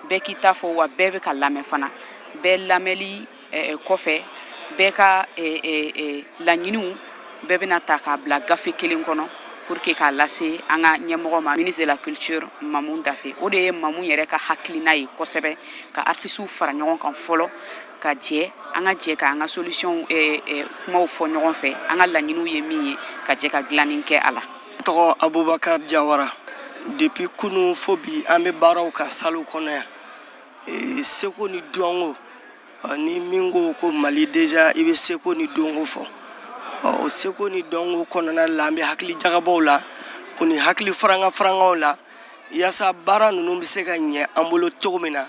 bɛɛ k'i ta fɔ wa bɛɛ bɛ ka lamɛn fana bɛɛ lamɛnli kɔfɛ bɛɛ ka laɲiniw bɛɛ bɛna ta k'a bila gafe kelen kɔnɔ pour que k'a lase an ka ɲɛmɔgɔ ma ministre de la culture Mamu Dafe o de ye Mamu yɛrɛ ka hakilina ye kosɛbɛ ka artistes fara ɲɔgɔn kan fɔlɔ ka jɛ an ka jɛ ka an ka solution kumaw fɔ ɲɔgɔn fɛ an ka laɲiniw ye min ye ka jɛ ka dilanni kɛ a la. Tɔgɔ Abubakar Jawara depuis kunu fo bi an bɛ baaraw ka salle kɔnɔ yan seko ni dɔnko ni min ko Mali déjà i bɛ seko ni dɔnko fɔ o seko ni dɔnko kɔnɔna la an bɛ hakili jagabaw la o ni hakili farangaw la yaasa baara ninnu bɛ se ka ɲɛ an bolo cogo min na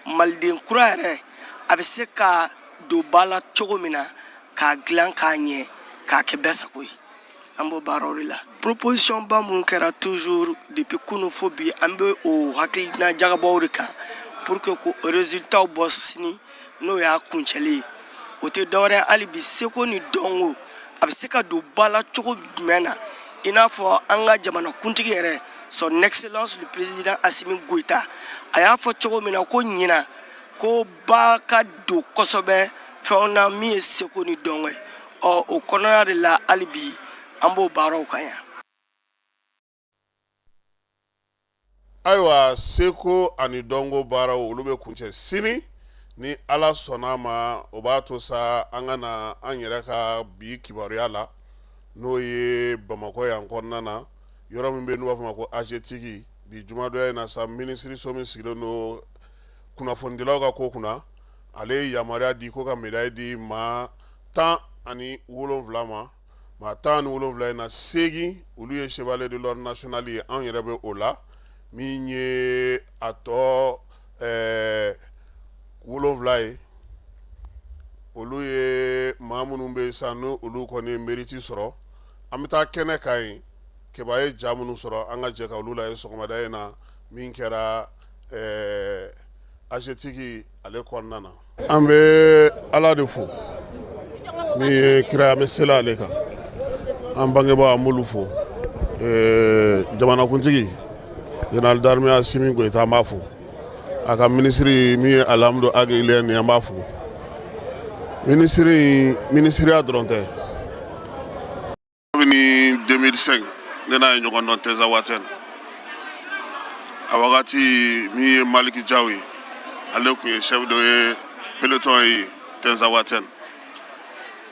maliden kura yɛrɛ a bɛ se ka don ba la cogo min na k'a dilan k'a ɲɛ k'a kɛ bɛɛ sago ye an b'o baaraw de la. Proposition ba minnu kɛra toujours depuis kunu fo bi an bɛ o hakilina jagabaw de kan pour que ko résultat bɔ sini n'o y'a kuncɛli ye o tɛ dɔwɛrɛ hali bi seko ni dɔnko a bɛ se ka don ba la cogo jumɛn na i n'a fɔ an ka jamanakuntigi yɛrɛ son excellence le président Assimi Goïta a y'a fɔ cogo min na ko ɲina ko ba ka don kosɛbɛ fɛnw na min ye seko ni dɔnko ye o kɔnɔna de la hali bi an b'o baaraw kan yan. Ayiwa seko ani dɔnko baaraw olu bɛ kuncɛ sini ni Ala sɔnna ma o b'a to sa an ka na an yɛrɛ ka bi kibaruya la n'o ye Bamakɔ yan kɔnɔna na yɔrɔ min bɛ n'u b'a fɔ ma ko AGTigi bi jumadoya in na sa minisiri so min sigilen don kunnafonidilaw ka ko kunna ale ye yamaruya di ko ka médaille di maa 17 ma maa 17 in na 8 olu ye chevalier de l'ordre national ye an yɛrɛ bɛ o la min ye a tɔ 7 ye olu ye maa minnu bɛ sa n'olu kɔni mérite sɔrɔ an bɛ taa kɛnɛ kan yen kɛba ye ja minnu sɔrɔ an ka jɛ ka olu lajɛ sɔgɔmada in na min kɛra AGTigi ale kɔnɔna na an bɛ Ala de fo min ye kira an bɛ seli ale kan an bangebaaw an b'olu fo jamanakuntigi général d'armée Assimi Goïta an b'a fo a ka ministre min ye Alhamdu Agi Iliyɛn an b'a fo ministriya dɔrɔn tɛ ni 2005 ne n'a ye ɲɔgɔn dɔn Teza Watène a wagati min ye Maliki Jaw ye ale tun ye chef dɔ ye peloton yi tenza waten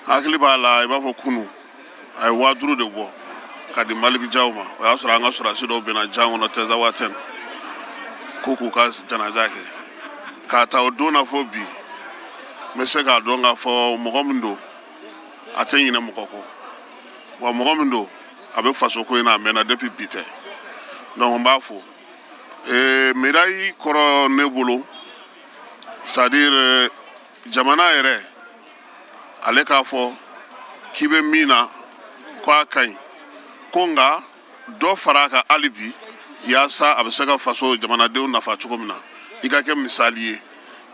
hakili b'a la i b'a fɔ kunu a ye 5000 de bɔ ka di Maliki Jaw ma o y'a sɔrɔ an ka sɔrɔdasi dɔw bɛnna jan kɔnɔ tenza waten ko k'u ka janaja kɛ k'a ta o don na fɔ bi n bɛ se k'a dɔn k'a fɔ mɔgɔ min don a tɛ ɲinɛ mɔgɔ kɔ wa mɔgɔ min don a bɛ faso ko in na a mɛnna depuis bi tɛ donc n b'a fɔ médaille kɔrɔ ne bolo c'est à dire jamana yɛrɛ ale k'a fɔ k'i bɛ min na ko a ka ɲi ko nka dɔ fara a kan hali bi yaasa a bɛ se ka faso jamanadenw nafa cogo min na i ka kɛ misali ye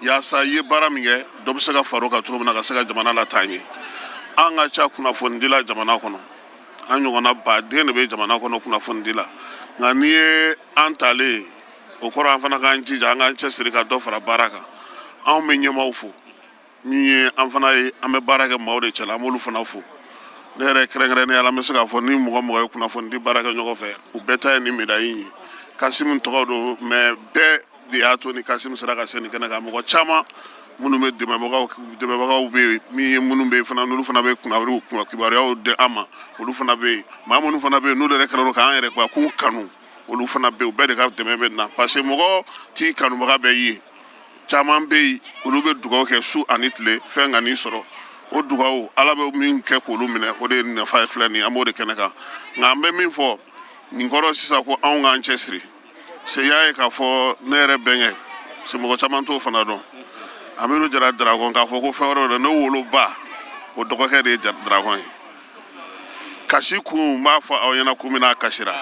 yaasa i ye baara min kɛ dɔ bɛ se ka fara o kan cogo min na ka se ka jamana lataa ɲɛ an ka ca kunnafonidila jamana kɔnɔ an ɲɔgɔnna baden de bɛ jamana kɔnɔ kunnafonidila nka n'i ye an talen o kɔrɔ an fana k'an jija an k'an cɛsiri ka dɔ fara baara kan anw bɛ ɲɛmaaw fo min ye an fana ye an bɛ baara kɛ maaw de cɛla an b'olu fana fo ne yɛrɛ kɛrɛnkɛrɛnnenya la an bɛ se k'a fɔ ni mɔgɔ mɔgɔ ye kunnafonidi baara kɛ ɲɔgɔn fɛ u bɛɛ ta ye ni médaille ye Kasimu tɔgɔ don mais bɛɛ de y'a to ni Kasimu sera ka se nin kɛnɛ kan mɔgɔ caman minnu bɛ dɛmɛbagaw bɛ yen min ye minnu bɛ yen fana n'olu fana bɛ kibaruyaw di an ma olu fana bɛ yen maa minnu fana bɛ yen n'olu yɛrɛ kɛlen don k'an yɛrɛ k'u kanu olu fana bɛ yen u bɛɛ de ka dɛmɛ bɛ na parce que mɔgɔ t'i kanubaga bɛɛ ye caman bɛ yen olu bɛ dugawu kɛ su ani tile fɛn ka n'i sɔrɔ o dugawu ala bɛ min kɛ k'olu minɛ o de ye nafa ye filɛ nin ye an b'o de kɛnɛ kan nka an bɛ min fɔ nin kɔrɔ sisan ko anw k'an cɛsiri se y'a ye k'a fɔ ne yɛrɛ bɛnkɛ se mɔgɔ caman t'o fana dɔn Amiru Jara Dragon k'a fɔ ko fɛn wɛrɛ de ne woloba o dɔgɔkɛ de ye Dragon ye kasi kun b'a fɔ aw ɲɛna ko min n'a kasira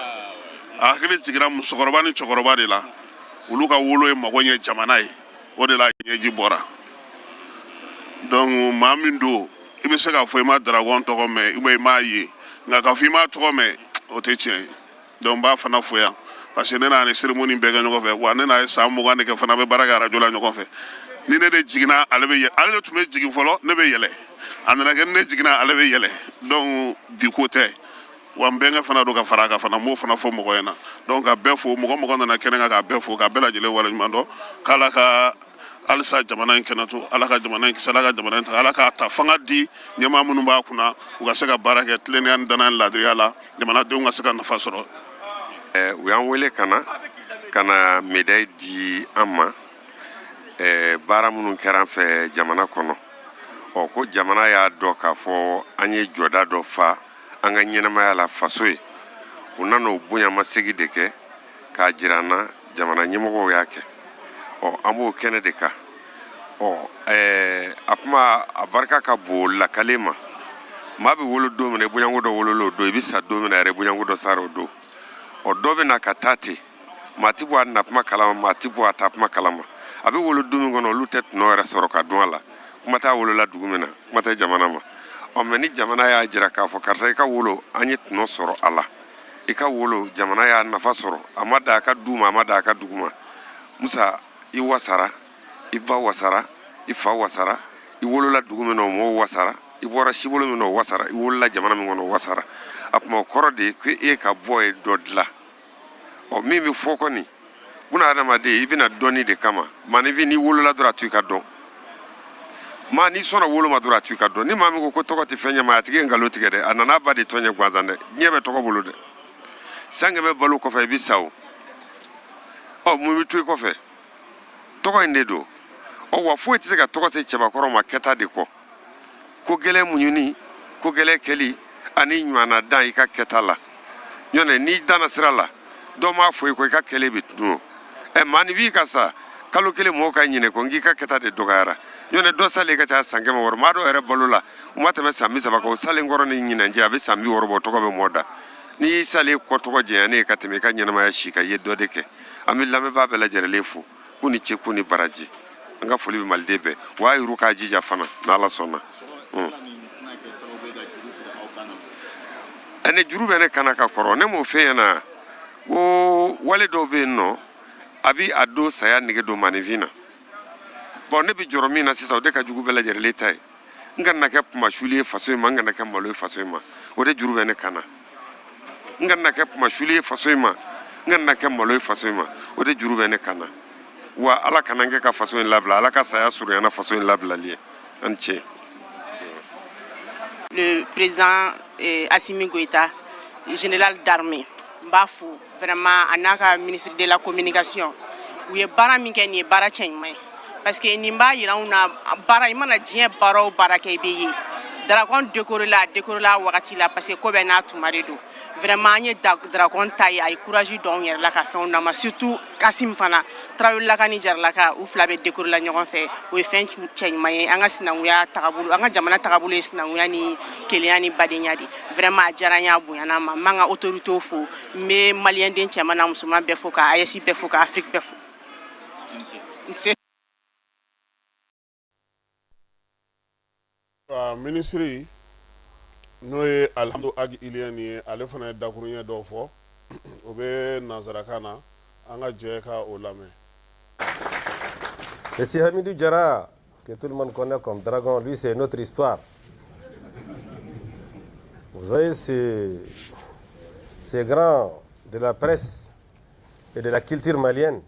a hakili jiginna musokɔrɔba ni cɛkɔrɔba de la olu ka wolo ye mago ɲɛ jamana ye o de la ɲɛji bɔra donc maa min don i bɛ se k'a fɔ i ma Dragon tɔgɔ mɛn ou bien i m'a ye nka k'a fɔ i m'a tɔgɔ mɛn o tɛ tiɲɛ ye donc n b'a fana fɔ yan parce que ne n'a ni cérémonie bɛɛ kɛ ɲɔgɔn fɛ wa ne n'a ye san 20 de kɛ fana bɛ baara kɛ radio la ɲɔgɔn fɛ ni ne de jiginna ale de tun bɛ jigin fɔlɔ ne bɛ yɛlɛ a nana kɛ ne jiginna ale bɛ yɛlɛ donc bi ko tɛ wa n bɛnkɛ fana don ka fara a kan fana n b'o fana fɔ mɔgɔ ɲɛna donc ka bɛɛ fo mɔgɔ nana kɛnɛ kan k'a bɛɛ fo k'a bɛɛ lajɛlen waleɲuman dɔn k'ala ka halisa jamana in kɛnɛ to ala ka jamana in kisi ala ka jamana in ta ala k'a ta fanga di ɲɛmaa minnu b'a kunna u ka se ka baara kɛ tilennenya ni danaya ni laadiriya la jamanadenw ka se ka nafa sɔrɔ. U y'an wele ka na médaille di an ma baara minnu kɛra an fɛ jamana kɔnɔ ko jamana y'a dɔn k'a fɔ an ye jɔda dɔ fa an ka ɲɛnamaya la faso ye u nana o bonyamasegi de kɛ k'a jira an na jamana ɲɛmɔgɔw y'a kɛ an b'o kɛnɛ de kan a kuma a barika ka bon lakale ma maa bɛ wolo don min na i bonyanko dɔ wolola o don i bɛ sa don min na yɛrɛ bonyanko dɔ sara o don dɔ bɛ na ka taa ten maa ti bɔ a na kuma kalama maa ti bɔ a taa kuma kalama a bɛ wolo don min kɔnɔ olu tɛ tɔnɔ yɛrɛ sɔrɔ ka dun a la kuma t'a wolola dugu min na kuma tɛ jamana ma mɛ ni jamana y'a jira k'a fɔ karisa i ka wolo an ye tɔnɔ sɔrɔ a la i ka wolo jamana y'a nafa sɔrɔ a ma da a ka du ma a ma da a ka dugu ma musa i wasara i ba wasara i fa wasara i wolola dugu min na o mɔgɔw wasara i bɔra sibolo min na o wasara i wolola jamana min kɔnɔ o wasara a kuma o kɔrɔ de ye ko e ka bɔ ye dɔ dilan min bɛ fɔ kɔni buna adamaden i bɛna dɔnni de kama maanifin n'i wolola dɔrɔn a to i ka dɔn maa n'i sɔnna wolo ma dɔrɔn a to i ka dɔn ni maa min ko tɔgɔ tɛ fɛn ɲɛ maa a tigi ye nkalon tigɛ dɛ a nana a ba de tɔn ɲɛ gansan dɛ diɲɛ bɛ tɔgɔ bolo dɛ sange bɛ balo kɔfɛ i bɛ sa o mun bɛ to i kɔfɛ tɔgɔ in de don wa foyi tɛ se ka tɔgɔ se cɛbakɔrɔ ma kɛta de kɔ ko gɛlɛn muɲuni ko gɛlɛn kɛli ani ɲɔgɔnna dan i ka kɛta la ɲɔnɛ n'i danna sira la dɔ m'a fɔ i ko i ka kɛlɛ bɛ dun maa ni b'i ka sa kalo kelen mɔgɔw ka ɲinɛ kɔ nk'i ka kɛta de dɔgɔyara ɲɔnɛ dɔ salen ka ca san 100 wɔɔrɔ maa dɔ yɛrɛ balo la u ma tɛmɛ san 30 kan o salen kɔrɔ ni ɲinɛnjɛ a bɛ san 20 wɔɔrɔ bɔ tɔgɔ bɛ mɔɔ da n'i y'i salen kɔ tɔgɔ jɛnyani ye ka tɛmɛ i ka ɲɛnamaya si ka ye dɔ de kɛ an bɛ lamɛnbaa bɛɛ lajɛlen fo k'u ni ce k'u ni baraji an ka foli bɛ maliden bɛɛ wa a yiru k'a jija fana n'ala sɔnna ɛnɛ juru bɛ ne kana ka kɔrɔ ne m'o fɛ ɲɛna ko wale dɔw bɛ yen nɔ a bɛ a don saya nege don maninfin na bon ne bɛ jɔrɔ min na sisan o de ka jugu bɛɛ lajɛlen ta ye n kana na kɛ kumasuli ye faso in ma n kana kɛ malo ye faso in ma o de juru bɛ ne kana n kana na kɛ kumasuli ye faso in ma n kana na kɛ malo ye faso in ma o de juru bɛ ne kana wa ala kana kɛ ka faso in labila ala ka saya surunyana faso in labilali ye an cɛ. Le président Assimi Goïta, général d'armée, Bafou, vraiment, Anaka, ministre de la communication, où il y a bara minke ni bara chengmai. Parce que nimba il y a una bara imana dien bara ou bara kebeye. Dragon décoré la wakati la parce que kobe na tumarido. Vraiment y dragon taille ay courage don yer la ka fait on a surtout Kasim Fana travail la ka Niger la ka ou flabe décoré la ñogon fait ou fin chengmai anga sinanguya takabulu anga jamana takabulu sinanguya ni keliani badenyadi. Vraiment jaranya buyana ma manga autorité fo mais malien den chamana musuma be fo ka ayesi be fo ka Afrique be fo. Ministry n'o ye Alhamdu Ag Iliani ye ale fana ye dakuruɲɛ dɔw fɔ o bɛ nanzarakan na an ka jɛ ka o lamɛn. Monsieur Hamidou Diarra, que tout le monde connaît comme Dragon, lui c'est notre histoire. Vous voyez ces grands de la presse et de la culture malienne.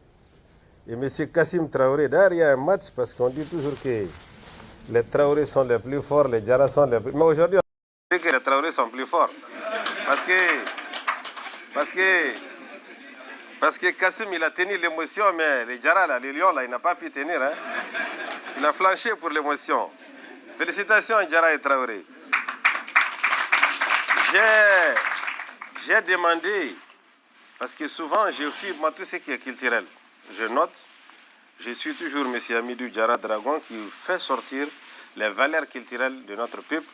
Et monsieur Kassim Traoré, d'ailleurs il y a un match parce qu'on dit toujours que les Traoré sont les plus forts, les Diarra sont les plus... Mais aujourd'hui, on dit que les Traoré sont plus forts. Parce que Kassim, il a tenu l'émotion, mais les Diarra, là, les lions, là, il n'a pas pu tenir. Hein. Il a flanché pour l'émotion. Félicitations, Diarra et Traoré. J'ai demandé, parce que souvent, je fuis moi, tout ce qui est culturel. Je note. Je suis toujours M. Hamidou Diarra Dragon qui fait sortir les valeurs culturelles de notre peuple,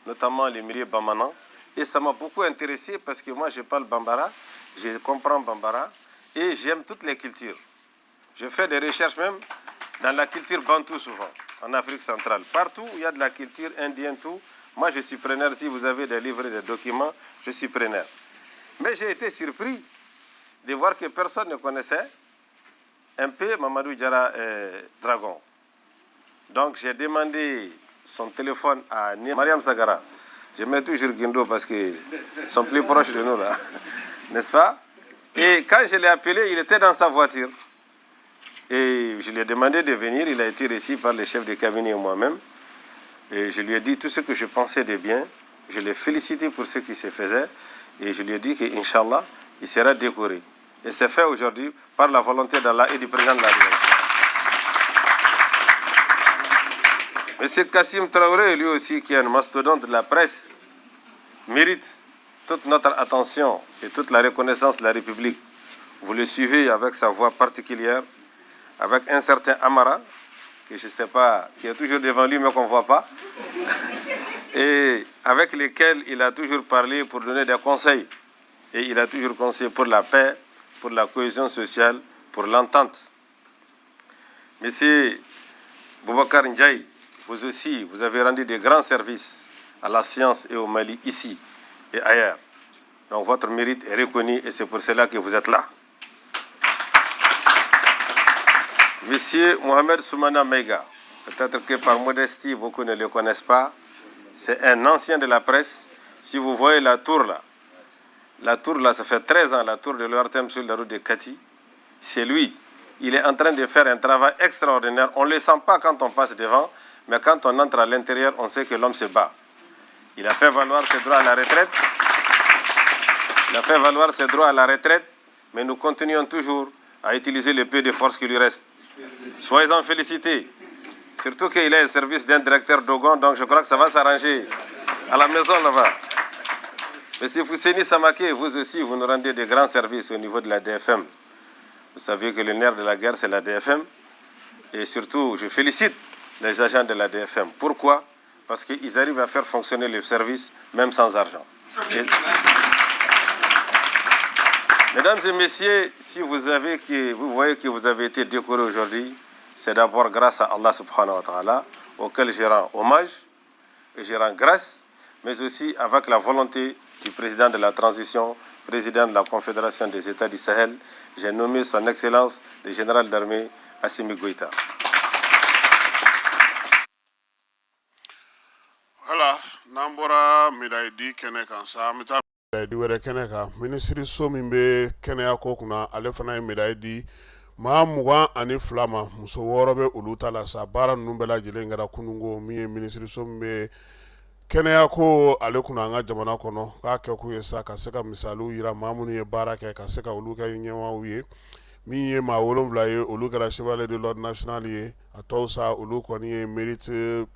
notamment les milieux bamanan. Et ça m'a beaucoup intéressé parce que moi je parle bambara, je comprends bambara et j'aime toutes les cultures. Je fais des recherches même dans la culture bantou souvent, en Afrique centrale. Partout où il y a de la culture indienne, tout, moi je suis preneur. Si vous avez des livres et des documents, je suis preneur. Mais j'ai été surpris de voir que personne ne connaissait un peu Mamadou Diarra Dragon. Donc j'ai demandé son téléphone à Mariam Sagara. Je mets toujours Guindo parce qu'ils sont plus proches de nous là, n'est-ce pas? Et quand je l'ai appelé, il était dans sa voiture. Et je lui ai demandé de venir, il a été reçu par le chef de cabinet et moi-même. Et je lui ai dit tout ce que je pensais de bien. Je l'ai félicité pour ce qui se faisait. Et je lui ai dit qu'Inch'Allah, il sera décoré. Et c'est fait aujourd'hui par la volonté d'Allah et du président de la République. Monsieur Kassim Traoré, lui aussi, qui est un mastodonte de la presse, mérite toute notre attention et toute la reconnaissance de la République. Vous le suivez avec sa voix particulière, avec un certain Amara, que je ne sais pas, qui est toujours devant lui mais qu'on ne voit pas, et avec lesquels il a toujours parlé pour donner des conseils. Et il a toujours conseillé pour la paix, pour la cohésion sociale, pour l'entente. Monsieur Boubacar Ndiaye, vous aussi, vous avez rendu de grands services à la science et au Mali, ici et ailleurs. Donc votre mérite est reconnu et c'est pour cela que vous êtes là. Monsieur Mohamed Soumana Meiga, peut-être que par modestie, beaucoup ne le connaissent pas, c'est un ancien de la presse. Si vous voyez la tour là, ça fait 13 ans, la tour de l'ORTM sur la route de Kati. C'est lui. Il est en train de faire un travail extraordinaire. On ne le sent pas quand on passe devant, mais quand on entre à l'intérieur, on sait que l'homme se bat. Il a fait valoir ses droits à la retraite. Mais nous continuons toujours à utiliser le peu de force qui lui reste. Soyez-en félicités. Surtout qu'il est au service d'un directeur Dogon, donc je crois que ça va s'arranger à la maison là-bas. Monsieur Fousseni Samake, vous aussi, vous nous rendez de grands services au niveau de la DFM. Vous savez que le nerf de la guerre, c'est la DFM. Et surtout, je félicite les agents de la DFM. Pourquoi? Parce qu'ils arrivent à faire fonctionner le service, même sans argent. Et... Mesdames et messieurs, si vous voyez que vous avez été décoré aujourd'hui, c'est d'abord grâce à Allah subhanahu wa ta'ala, auquel je rends hommage et je rends grâce, mais aussi avec la volonté du président de la transition, président de la Confédération des États du Sahel, j'ai nommé son Excellence le général d'armée Assimi Goïta. Voilà, Nambora Midaidi Keneka, ça m'étonne. Midaidi Were Keneka, ministre Somimbe Kenea Kokuna, Alefana Midaidi maa 22 ma muso 6 bɛ olu ta la sa baara ninnu bɛɛ lajɛlen kɛra kunungo min ye minisiriso min bɛ kɛnɛya ko ale kunna an ka jamana kɔnɔ k'a kɛ kun ye sa ka se ka misaliw yira maa minnu ye baara kɛ ka se ka olu kɛ ɲɛmaaw ye min ye maa 7 ye olu kɛra chevalier de l'ordre national ye a tɔw sa olu kɔni ye mérite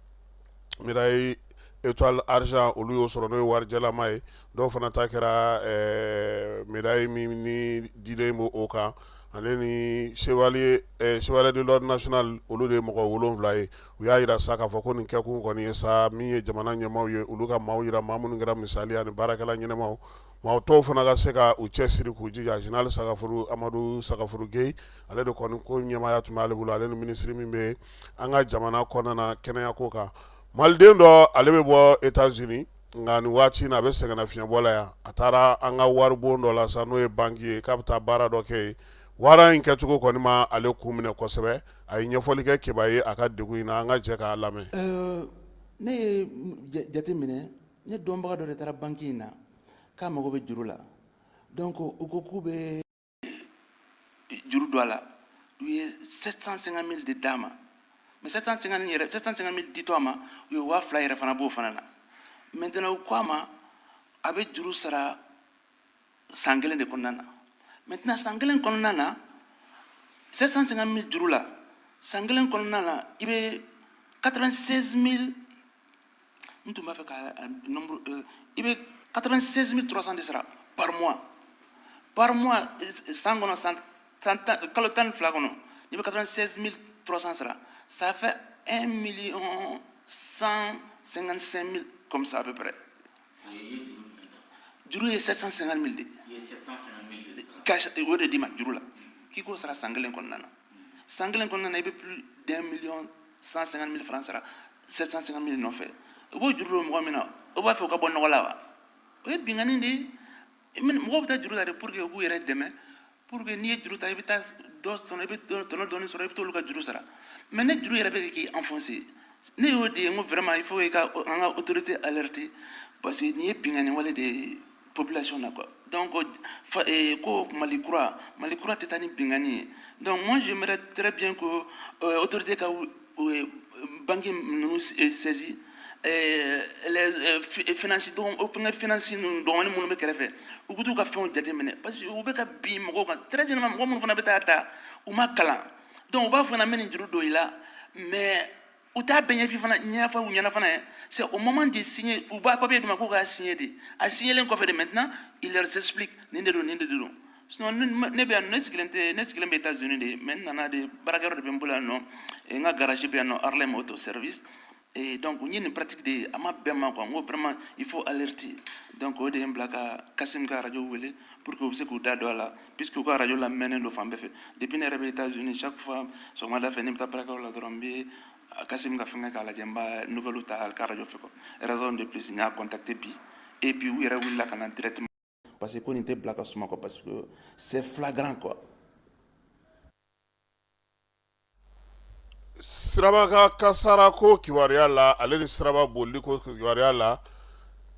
médaille étoile argent olu y'o sɔrɔ n'o ye warijɛlama ye dɔw fana ta kɛra médaille min ni dilen b'o o kan ale ni chevalier de l'ordre national olu de mɔgɔ 7 ye u y'a yira sa k'a fɔ ko nin kɛkun kɔni ye sa min ye jamana ɲɛmaaw ye olu ka maaw yira maa minnu kɛra misali ani baarakɛla ɲɛnɛmaw maa tɔw fana ka se ka u cɛsiri k'u jija général Sagafuru Amadu Sagafuru Gueye ale de kɔni ko ɲɛmaaya tun b'ale bolo ale ni ministre min bɛ an ka jamana kɔnɔna na kɛnɛya ko kan maliden dɔ ale bɛ bɔ États-Unis nka nin waati in a bɛ sɛgɛnnafiɲɛbɔ la yan a taara an ka waribon dɔ la sa n'o ye banki ye k'a bɛ taa baara dɔ kɛ yen wara in kɛcogo kɔni ma ale kun minɛ kosɛbɛ a ye ɲɛfɔli kɛ kiba ye a ka degun in na an ka jɛ k'a lamɛn. Ne ye jate minɛ ne dɔnbaga dɔ de taara banki in na k'a mago bɛ juru la donc u ko k'u bɛ juru don a la u ye 750 000 de d'a ma mais 750 000 ditɔ a ma u ye 2000 yɛrɛ fana b'o fana na maintenant u ko a ma a bɛ juru sara san 1 de kɔnɔna na maintenant san 1 kɔnɔna na 750 000 juru la san 1 kɔnɔna na i bɛ 96 000 n tun b'a fɛ ka nombre i bɛ 96 300 de sara par mois san kɔnɔ kalo 12 kɔnɔ i bɛ 96 300 sara ça fait 1 155 000 comme ça à peu près juru ye 750 000 de cash o de di ma juru la k'i k'o sara san 1 kɔnɔna na san 1 kɔnɔna na i bɛ plus d'1 150 000 francs sara 750 000 nɔfɛ o b'o juru don mɔgɔ min na o b'a fɛ o ka bɔ nɔgɔ la wa o ye binkani de ye mɔgɔw bɛ taa juru ta de pour que u k'u yɛrɛ dɛmɛ pour que n'i ye juru ta i bɛ taa dɔ sɔrɔ i bɛ tɔnɔ dɔɔni sɔrɔ i bɛ t'olu ka juru sara mais ne juru yɛrɛ bɛ k'i enfoncer ne y'o de ye n ko vraiment il faut an ka autorité alerter parce que nin ye binkani wale de ye population na quoi donc ko Mali kura tɛ taa ni binkani ye donc moi j'aimerais très bien que autorité ka banque ninnu saisi les finances dɔgɔnin minnu bɛ kɛrɛfɛ u k'u ka fɛnw jateminɛ parce que u bɛ ka bin mɔgɔw kan très généralement mɔgɔ minnu fana bɛ taa ta u ma kalan donc u b'a fɔ n bɛ nin juru don i la mais u t'a bɛn ɲɛfɔ fana ɲɛfɔ u ɲɛna fana c'est au moment de signer u b'a papier d'u ma k'u k'a signer de a signelen kɔfɛ de maintenant il leur explique nin de don sinon ne bɛ yan ne sigilen bɛ États-Unis de mais n nana de baarakɛyɔrɔ de bɛ n bolo yan nɔ n ka garage bɛ yan nɔ Harlem Auto Service. Et donc, on y a une pratique de vraiment, il faut alerter. Donc, on a un blague à Kassim Radio pour que vous puissiez là, puisque vous radio la mène de femmes. Depuis les États-Unis, chaque fois, sur ma fait une pratique la drombe, Kassim Gafanga la Jamba, nouvelle outa al radio fait. Raison de plus, il y a contacté et puis oui, il y a eu la canal traitement. Parce qu'on était blague à ce moment, parce que c'est flagrant quoi. Siraba ka kasara ko kiwariya la ale ni siraba bolili ko kiwariya la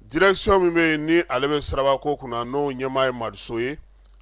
direction min bɛ ni ale bɛ siraba ko kunna n'o ɲɛmaa ye Madiso ye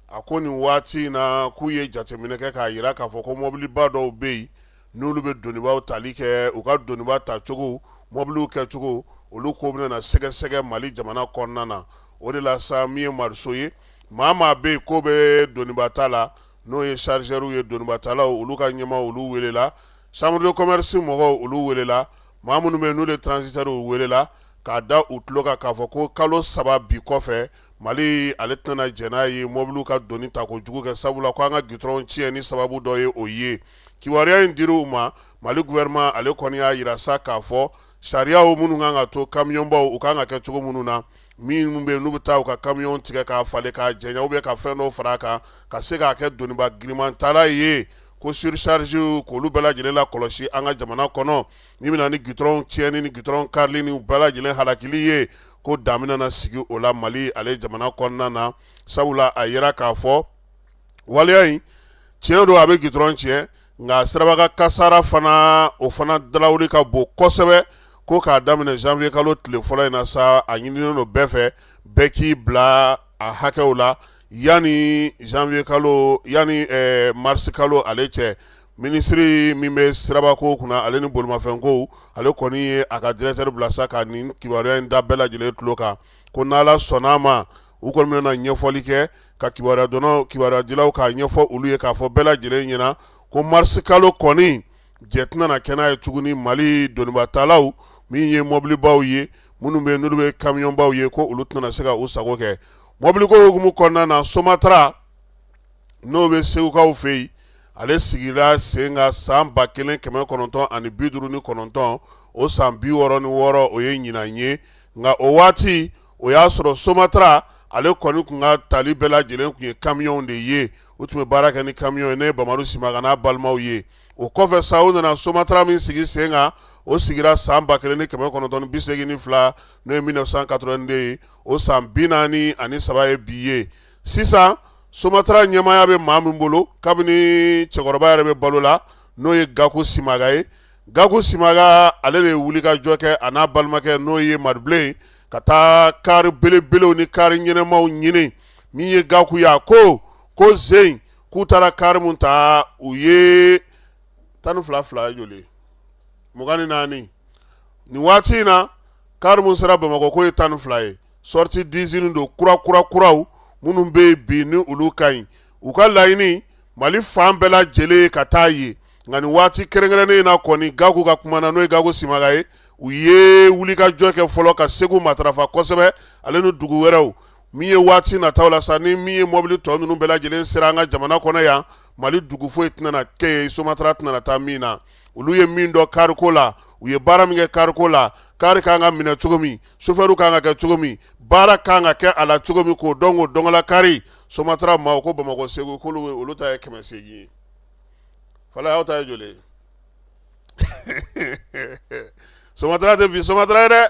a ko nin waati na k'u ye jateminɛ kɛ k'a yira k'a fɔ ko mobiliba dɔw bɛ yen n'olu bɛ donibaw tali kɛ u ka doniba tacogo mobiliw kɛcogo olu ko bɛna sɛgɛsɛgɛ Mali jamana kɔnɔna na o de la sa min ye Madiso ye maa bɛ yen ko bɛ doniba ta la n'o ye chargeur ye doniba talaw olu ka ɲɛmaa olu welela chambre de commerce mɔgɔw olu welela maa minnu bɛ n'u de transitaires welela k'a da u tulo kan k'a fɔ ko kalo 3 bi kɔfɛ Mali ale tɛna jɛn n'a ye mobiliw ka doni ta ko jugu kɛ sabula ko an ka goudron tiɲɛni sababu dɔ ye o ye kiwariya in dir'u ma Mali gouvernement ale kɔni y'a yira sa k'a fɔ sariyaw minnu kan ka to kamiyɔnbaw u kan ka kɛ cogo minnu na minnu bɛ n'u bɛ taa u ka kamiyɔn tigɛ k'a falen k'a jɛɲa ou bien ka fɛn dɔw fara a kan ka se k'a kɛ doniba girimantala ye ko surcharge k'olu bɛɛ lajɛlen la kɔlɔsi an ka jamana kɔnɔ ni bɛna ni goudron tiɲɛni ni goudron karili ni bɛɛ lajɛlen halakili ye ko damina na sigi o la Mali ale jamana kɔnɔna na sabula a yera k'a fɔ waleya in tiɲɛ don a bɛ goudron tiɲɛ nka siraba ka kasara fana o fana dalawuli ka bon kosɛbɛ ko k'a daminɛ janvier kalo tile fɔlɔ in na sa a ɲininen don bɛɛ fɛ bɛɛ k'i bila a hakɛw la yani janvier kalo yani mars kalo ale cɛ ministre min bɛ siraba ko kunna ale ni bolimafɛn ko ale kɔni ye a ka directeur bila sa ka nin kibaruya in da bɛɛ lajɛlen tulo kan ko n'ala sɔnna ma u kɔni bɛna ɲɛfɔli kɛ ka kibaruya dɔnnaw kibaruya dilaw k'a ɲɛfɔ olu ye k'a fɔ bɛɛ lajɛlen ɲɛna ko mars kalo kɔni jɛ tɛna na kɛ n'a ye tuguni Mali donibatalaw min ye mobilibaw ye minnu bɛ n'olu bɛ kamiyɔnbaw ye ko olu tɛna se ka u sago kɛ mobiliko hukumu kɔnɔna na Somatra n'o bɛ segukaw fɛ yen ale sigira sen ka san 1959 o san 66 o ye ɲinan ye nka o waati o y'a sɔrɔ Somatra ale kɔni kun ka tali bɛɛ lajɛlen kun ye kamiyɔnw de ye u tun bɛ baara kɛ ni kamiyɔn ye ne ye Bamadu Simaga n'a balimaw ye o kɔfɛ sa u nana Somatra min sigi sen kan o sigira san 1982 n'o ye 1982 ye o san 43 ye bi ye sisan Somatra ɲɛmaya bɛ maa min bolo kabini cɛkɔrɔba yɛrɛ bɛ balo la n'o ye Gaku Simaga ye Gaku Simaga ale de ye wulikajɔ kɛ a n'a balimakɛ n'o ye Maribilen ka taa kari belebelew ni kari ɲɛnɛmaw ɲini min ye Gaku ya ko Zein k'u taara kari mun ta u ye 12 joli 24 nin waati in na kari mun sera Bamakɔ ko ye 12 ye sorti dizini do kuraw minnu bɛ bi ni olu ka ɲi u ka laɲini Mali fan bɛɛ lajɛlen ka taa ye nka nin waati kɛrɛnkɛrɛnnen na kɔni Gaku ka kuma na n'o ye Gaku Simaga ye u ye wulikajɔ kɛ fɔlɔ ka Segu matarafa kosɛbɛ ale ni dugu wɛrɛw min ye waati nataw la sa ni min ye mobili tɔ ninnu bɛɛ lajɛlen sera an ka jamana kɔnɔ yan Mali dugu foyi tɛna na kɛ ye Somatra tɛna na taa min na olu ye min dɔ kariko la u ye baara min kɛ kariko la kari kan ka minɛ cogo min chauffeur kan ka kɛ cogo min baara kan ka kɛ a la cogo min k'o dɔn k'o dɔnla kari Somatra maaw ko Bamakɔ Segu k'olu olu ta ye 800 ye fala y'aw ta ye joli ye Somatra tɛ bi Somatra ye dɛ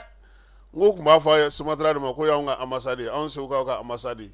n ko tun b'a fɔ Somatra de ma ko y'anw ka ambassade anw Segukaw ka ambassade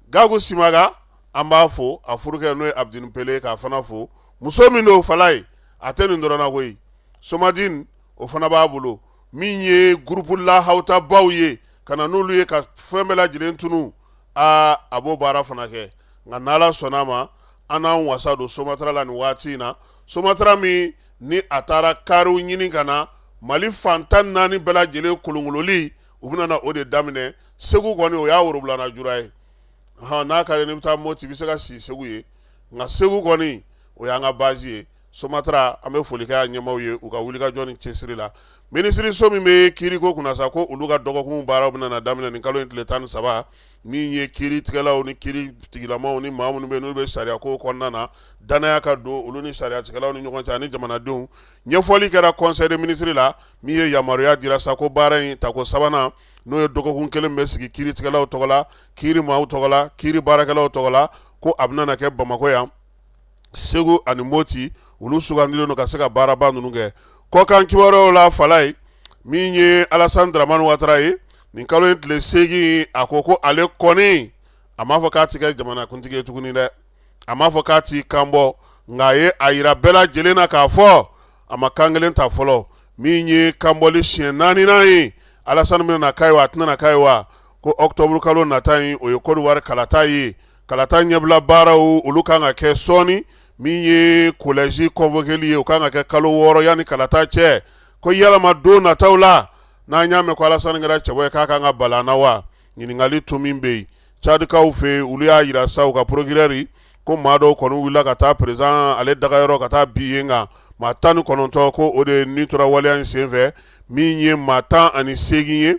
Gaku Simaga an b'a fo a furukɛ n'o ye Abdini Pele k'a fana fo muso min do fala ye a tɛ nin dɔrɔn na koyi Somadine o fana b'a bolo min ye groupe lahawta baw ye ka na n'olu ye ka fɛn bɛɛ lajɛlen tunu a b'o baara fana kɛ nka n'Ala sɔnna ma an n'an wasa don Somatra la nin waati in na Somatra min ni a taara kariw ɲini ka na Mali fantan 4 bɛɛ lajɛlen kolonkololi u bɛna na o de daminɛ Segu kɔni o y'a worobulana jura ye n'a ka ni bɛ taa Moti bɛ se ka si Segu ye nka Segu kɔni o y'an ka base ye Somatra an bɛ foli kɛ a ɲɛmaw ye u ka wulikajɔ ni cɛsiri la ministre so min bɛ kiiri ko kunna sa ko olu ka dɔgɔkun baaraw bɛna na daminɛ nin kalo in tile 13 min ye kiiri tigɛlaw ni kiiri tigilamaw ni maa minnu bɛ n'olu bɛ sariya ko kɔnɔna na danaya ka don olu ni sariya tigɛlaw ni ɲɔgɔn cɛ ani jamanadenw ɲɛfɔli kɛra conseil des ministres la min ye yamaruya dira sa ko baara in tako sabanan n'o ye dɔgɔkun kelen bɛ sigi kiiri tigɛlaw tɔgɔ la kiiri maaw tɔgɔ la kiiri baarakɛlaw tɔgɔ la ko a bɛna na kɛ Bamakɔ yan Segu ani Moti olu sugandilen don ka se ka baaraba ninnu kɛ kɔkan kibaruyaw la fala ye min ye Alassane Dramane Ouattara ye nin kalo in tile 8 a ko ale kɔni a m'a fɔ k'a ti kɛ jamanakuntigi ye tuguni dɛ a m'a fɔ k'a ti kan bɔ nka a ye a yira bɛɛ lajɛlen na k'a fɔ a ma kan kelen ta fɔlɔ min ye kanbɔli siɲɛ 4nan ye Alassane bɛna na k'a ye wa a tɛna na k'a ye wa ko octobre kalo nata in o ye Côte d'Ivoire kalata ye kalata ɲɛbila baaraw olu kan ka kɛ sɔɔni min ye collège convoqué ye o kan ka kɛ kalo 6 yanni kalata cɛ ko yalama don nataw la n'an y'a mɛn ko Alassane kɛra cɛbɔ ye k'a kan ka balana wa ɲininkali tun min bɛ yen Tchadikaw fɛ olu y'a yira sa u ka procureur ko maa dɔw kɔni wulila ka taa président ale dagayɔrɔ ka taa bi yen nka maa 19 ko o de ni tora waleya in senfɛ min ye maa 18 ye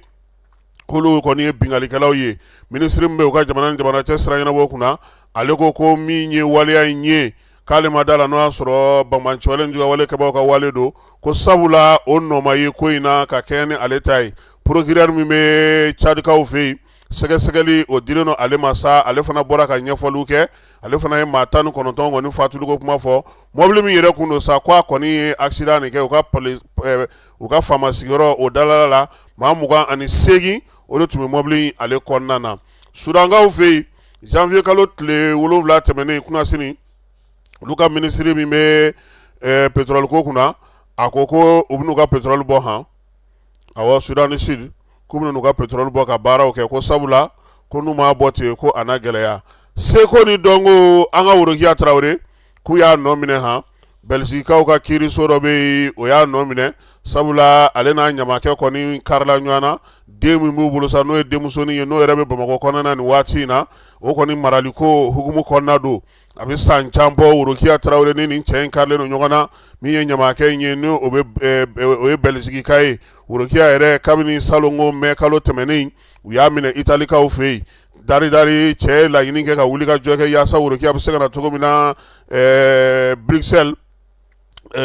k'olu kɔni ye bingalikɛlaw ye ministre min bɛ u ka jamana ni jamana cɛ sira ɲɛnabɔ kunna ale ko min ye waleya in ye k'ale ma da la n'o y'a sɔrɔ banbanciwale juga wale kɛbaaw ka wale don ko sabula o nɔma ye ko in na ka kɛɲɛ ni ale ta ye procureur min bɛ Tchadikaw fɛ yen sɛgɛsɛgɛli o dilen don ale ma sa ale fana bɔra ka ɲɛfɔliw kɛ ale fana ye maa 19 kɔni fatuliko kuma fɔ mobili min yɛrɛ kun don sa ko a kɔni ye accident kɛ u ka faama sigiyɔrɔ o dalala la maa 28 o de tun bɛ mobili ale kɔnɔna na Sudankaw fɛ yen janvier kalo tile 7 tɛmɛnen kunna sini olu ka ministre min bɛ pétrole ko kunna a ko u bɛ n'u ka pétrole bɔ han awɔ Sudan du Sud k'u bɛ n'u ka pétrole bɔ ka baaraw kɛ ko sabula ko n'u m'a bɔ ten ko a na gɛlɛya seko ni dɔnko an ka Worokiya Tarawele k'u y'a nɔ minɛ han Belgiquekaw ka kiiriso dɔ bɛ yen o y'a nɔ minɛ sabula ale n'a ɲamakɛ kɔni karila ɲɔgɔn na den min b'u bolo sa n'o ye denmusonin ye n'o yɛrɛ bɛ Bamakɔ kɔnɔna nin waati in na o kɔni maraliko hukumu kɔnɔna don a bɛ san can bɔ Worokiya Tarawele ni nin cɛ in karilen don ɲɔgɔn na min ye ɲamakɛ in ye ni o ye Belgiqueka ye Worokiya yɛrɛ kabini salongo mɛ kalo tɛmɛnen u y'a minɛ Italikaw fɛ yen dari cɛ laɲini kɛ ka wuli ka jɔ kɛ yaasa Worokiya bɛ se ka na cogo min na Bruxelles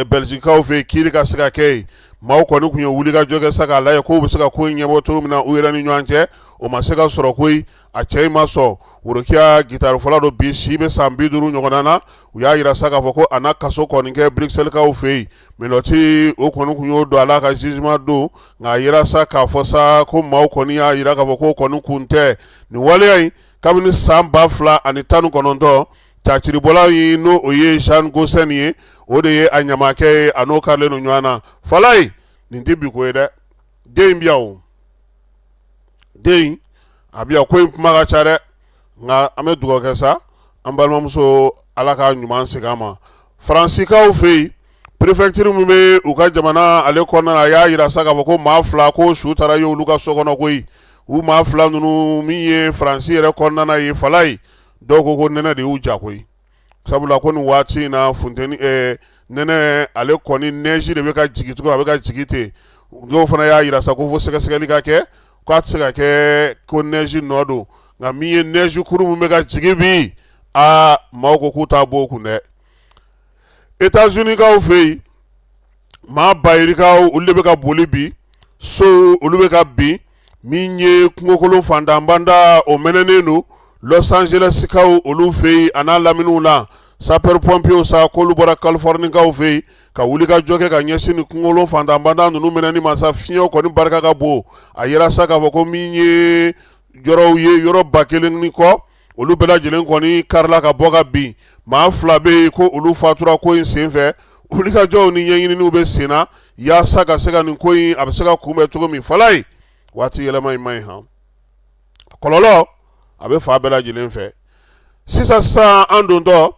Belgiquekaw fɛ yen kiiri ka se ka kɛ yen maaw kɔni kun ye wuli ka jɔ kɛ sa k'a lajɛ k'u bɛ se ka ko in ɲɛbɔ cogo min na u yɛrɛ ni ɲɔgɔn cɛ o ma se ka sɔrɔ koyi a cɛ in ma sɔn Worokiya gitari fɔla dɔ bi si bɛ san 50 ɲɔgɔnna na u y'a yira sa k'a fɔ ko a na kaso kɔni kɛ Bruxelleskaw fɛ yen minɔti o kɔni kun y'o don a la ka jugement don nka a yira sa k'a fɔ sa ko maaw kɔni y'a yira k'a fɔ ko kɔni kun tɛ nin waleya in kabini san 2019 caciribɔla in n'o o ye Jean Gosen ye o de ye a ɲamakɛ ye a n'o karilen don ɲɔgɔn na Falaye nin tɛ bi ko ye dɛ den bi yan o den a bi yan ko in kuma ka ca dɛ nka an bɛ dugawu kɛ sa an balimamuso Ala ka ɲuman segin an ma Faransikaw fɛ yen préfecture min bɛ u ka jamana ale kɔnɔna na a y'a yira sa k'a fɔ ko maa 2 ko su taara ye olu ka so kɔnɔ koyi u maa 2 ninnu min ye Faransi yɛrɛ kɔnɔna na ye Falaye dɔw ko nɛnɛ de y'u ja koyi sabula ko nin waati in na funteni nɛnɛ ale kɔni neige de bɛ ka jigin tugun a bɛ ka jigin ten dɔw fana y'a yira sa ko fo sɛgɛsɛgɛli ka kɛ k'a tɛ se ka kɛ ko neige nɔ don nka min ye neige kuru min bɛ ka jigin bi maaw ko k'u t'a bɔ o kun dɛ États-Unis kaw fɛ yen maa bayirikaw olu de bɛ ka boli bi so olu bɛ ka bin min ye kungokolon fandanbanda o mɛnɛnen don Los Angeles kaw olu fɛ yen a n'a laminiw na sapeur pompiers sa k'olu bɔra Californie kaw fɛ yen ka wuli ka jɔ kɛ ka ɲɛsin ni kungokolon fandanbanda ninnu mɛnɛni ma sa fiɲɛw kɔni barika ka bon a yira sa k'a fɔ ko min ye yɔrɔw ye yɔrɔ 1000 ni kɔ olu bɛɛ lajɛlen kɔni karila ka bɔ ka bin maa 2 bɛ yen ko olu fatura ko in senfɛ wuli ka jɔw ni ɲɛɲininiw bɛ sen na yaasa ka se ka nin ko in a bɛ se ka kunbɛn cogo min Falaye waati yɛlɛma in man ɲi han kɔlɔlɔ a bɛ fa bɛɛ lajɛlen fɛ sisan an dontɔ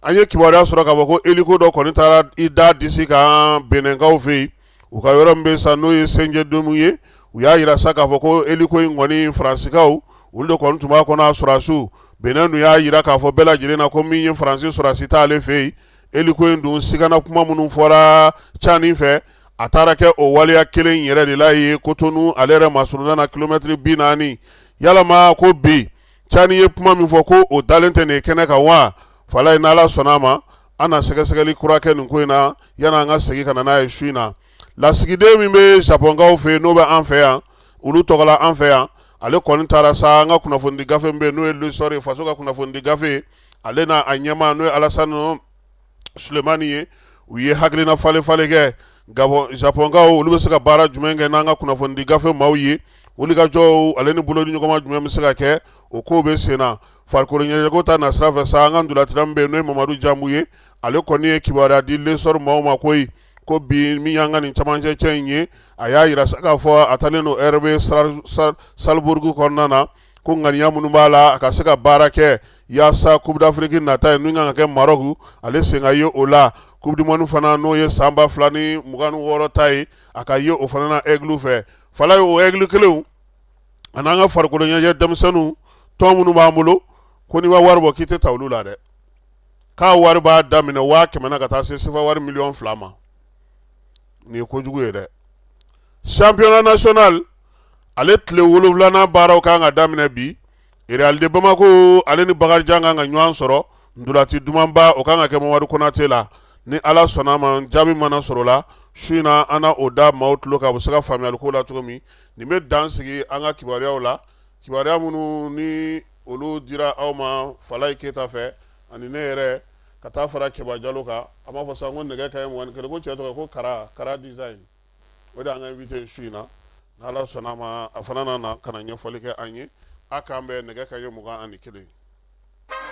an ye kibaruya sɔrɔ k'a fɔ ko hélico dɔ kɔni taara i da disi kan Benenkaw fɛ yen u ka yɔrɔ min bɛ sa n'o ye Senjɛdomu ye u y'a yira sa k'a fɔ ko hélico in kɔni Faransikaw olu de kɔni tun b'a kɔnɔ a sɔrɔdasiw Benin dun y'a yira k'a fɔ bɛɛ lajɛlen na ko min ye Faransi sɔrɔdasi t'ale fɛ yen hélico in dun sigana kuma minnu fɔra Cani fɛ a taara kɛ o waleya kelen yɛrɛ de la ye Cotonou ale yɛrɛ masuruna na kilomɛtiri 40 yalama ko bi Cani ye kuma min fɔ ko o dalen tɛ nin kɛnɛ kan wa Falaye n'Ala sɔnna a ma an na sɛgɛsɛgɛli kura kɛ nin ko in na yan'an ka segin ka na n'a ye su in na lasigiden min bɛ Japonkaw fɛ yen n'o bɛ an fɛ yan olu tɔgɔla an fɛ yan ale kɔni taara sa an ka kunnafonidi gafe min bɛ yen n'o ye l'histoire ye faso ka kunnafonidi gafe ale n'a a ɲɛmaa n'o ye Alassane Sulemani ye u ye hakilina falen kɛ Japonkaw olu bɛ se ka baara jumɛn kɛ n'an ka kunnafonidi gafe maaw ye wulikajɔw ale ni bolo ni ɲɔgɔnma jumɛn bɛ se ka kɛ o kow bɛ sen na farikolo ɲɛnajɛko ta na sira fɛ sa an ka ndolatira min bɛ yen n'o ye Mamadu Janmu ye ale kɔni ye kibaruya di l'histoire maaw ma koyi ko bi min y'an ka nin camancɛ cɛ in ye a y'a yira sa k'a fɔ a taalen don RB Salzburg kɔnɔna na ko ŋaniya minnu b'a la a ka se ka baara kɛ yaasa Coupe d'Afrique nata ye min kan ka kɛ Maroc ale sen ka ye o la Coupe du Monde fana n'o ye san 2026 ta ye a ka ye o fana na Aigle fɛ Falaye o Aigle kelenw a n'an ka farikolo ɲɛnajɛ denmisɛnninw tɔn minnu b'an bolo ko n'i ma wari bɔ k'i tɛ ta olu la dɛ k'a wari b'a daminɛ 100,000 na ka taa se sefa wari 2,000,000 ma nin ye kojugu ye dɛ championnat national ale tile 7nan baaraw kan ka daminɛ bi Real de Bamako ale ni Bakarijan kan ka ɲɔgɔn sɔrɔ ndolati dumanba o kan ka kɛ Mamadu Konate la ni Ala sɔnna ma jaabi mana sɔrɔ la su in na an na o da maaw tulo kan a bɛ se ka faamuyali ko la cogo min nin bɛ dan sigi an ka kibaruyaw la kibaruya minnu ni olu dira aw ma Falaye Keyita fɛ ani ne yɛrɛ ka taa fara Keba Jalo kan a b'a fɔ sa ko nɛgɛ kaɲɛ 21 ko cɛ tɔgɔ ko Kara design o de an ka invité su in na n'Ala sɔnna ma a fana na ka na ɲɛfɔli kɛ an ye a k'an bɛ nɛgɛ kaɲɛ 21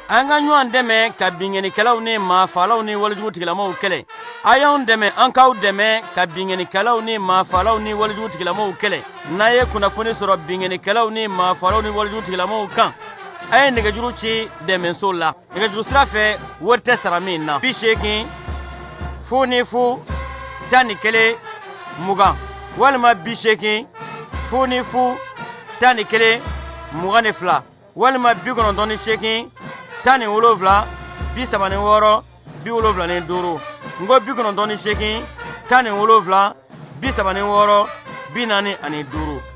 an ka ɲɔgɔn dɛmɛ ka binŋɛnikɛlaw ni maafalaw ni walijugu tigilamaw kɛlɛ a y'anw dɛmɛ an k'aw dɛmɛ ka bingenikɛlaw ni maafalaw ni walijugutigilamaw kɛlɛ. n'a ye kunnafoni sɔrɔ bingenikɛlaw ni maafalaw ni walijugutigilamaw kan a ye nɛgɛjuru ci dɛmɛso la. nɛgɛjuru sira fɛ wari tɛ sara min na 80 00 11 20 walima 80 00 11 22 walima 98 17 36 75 ngo 98 17 36 45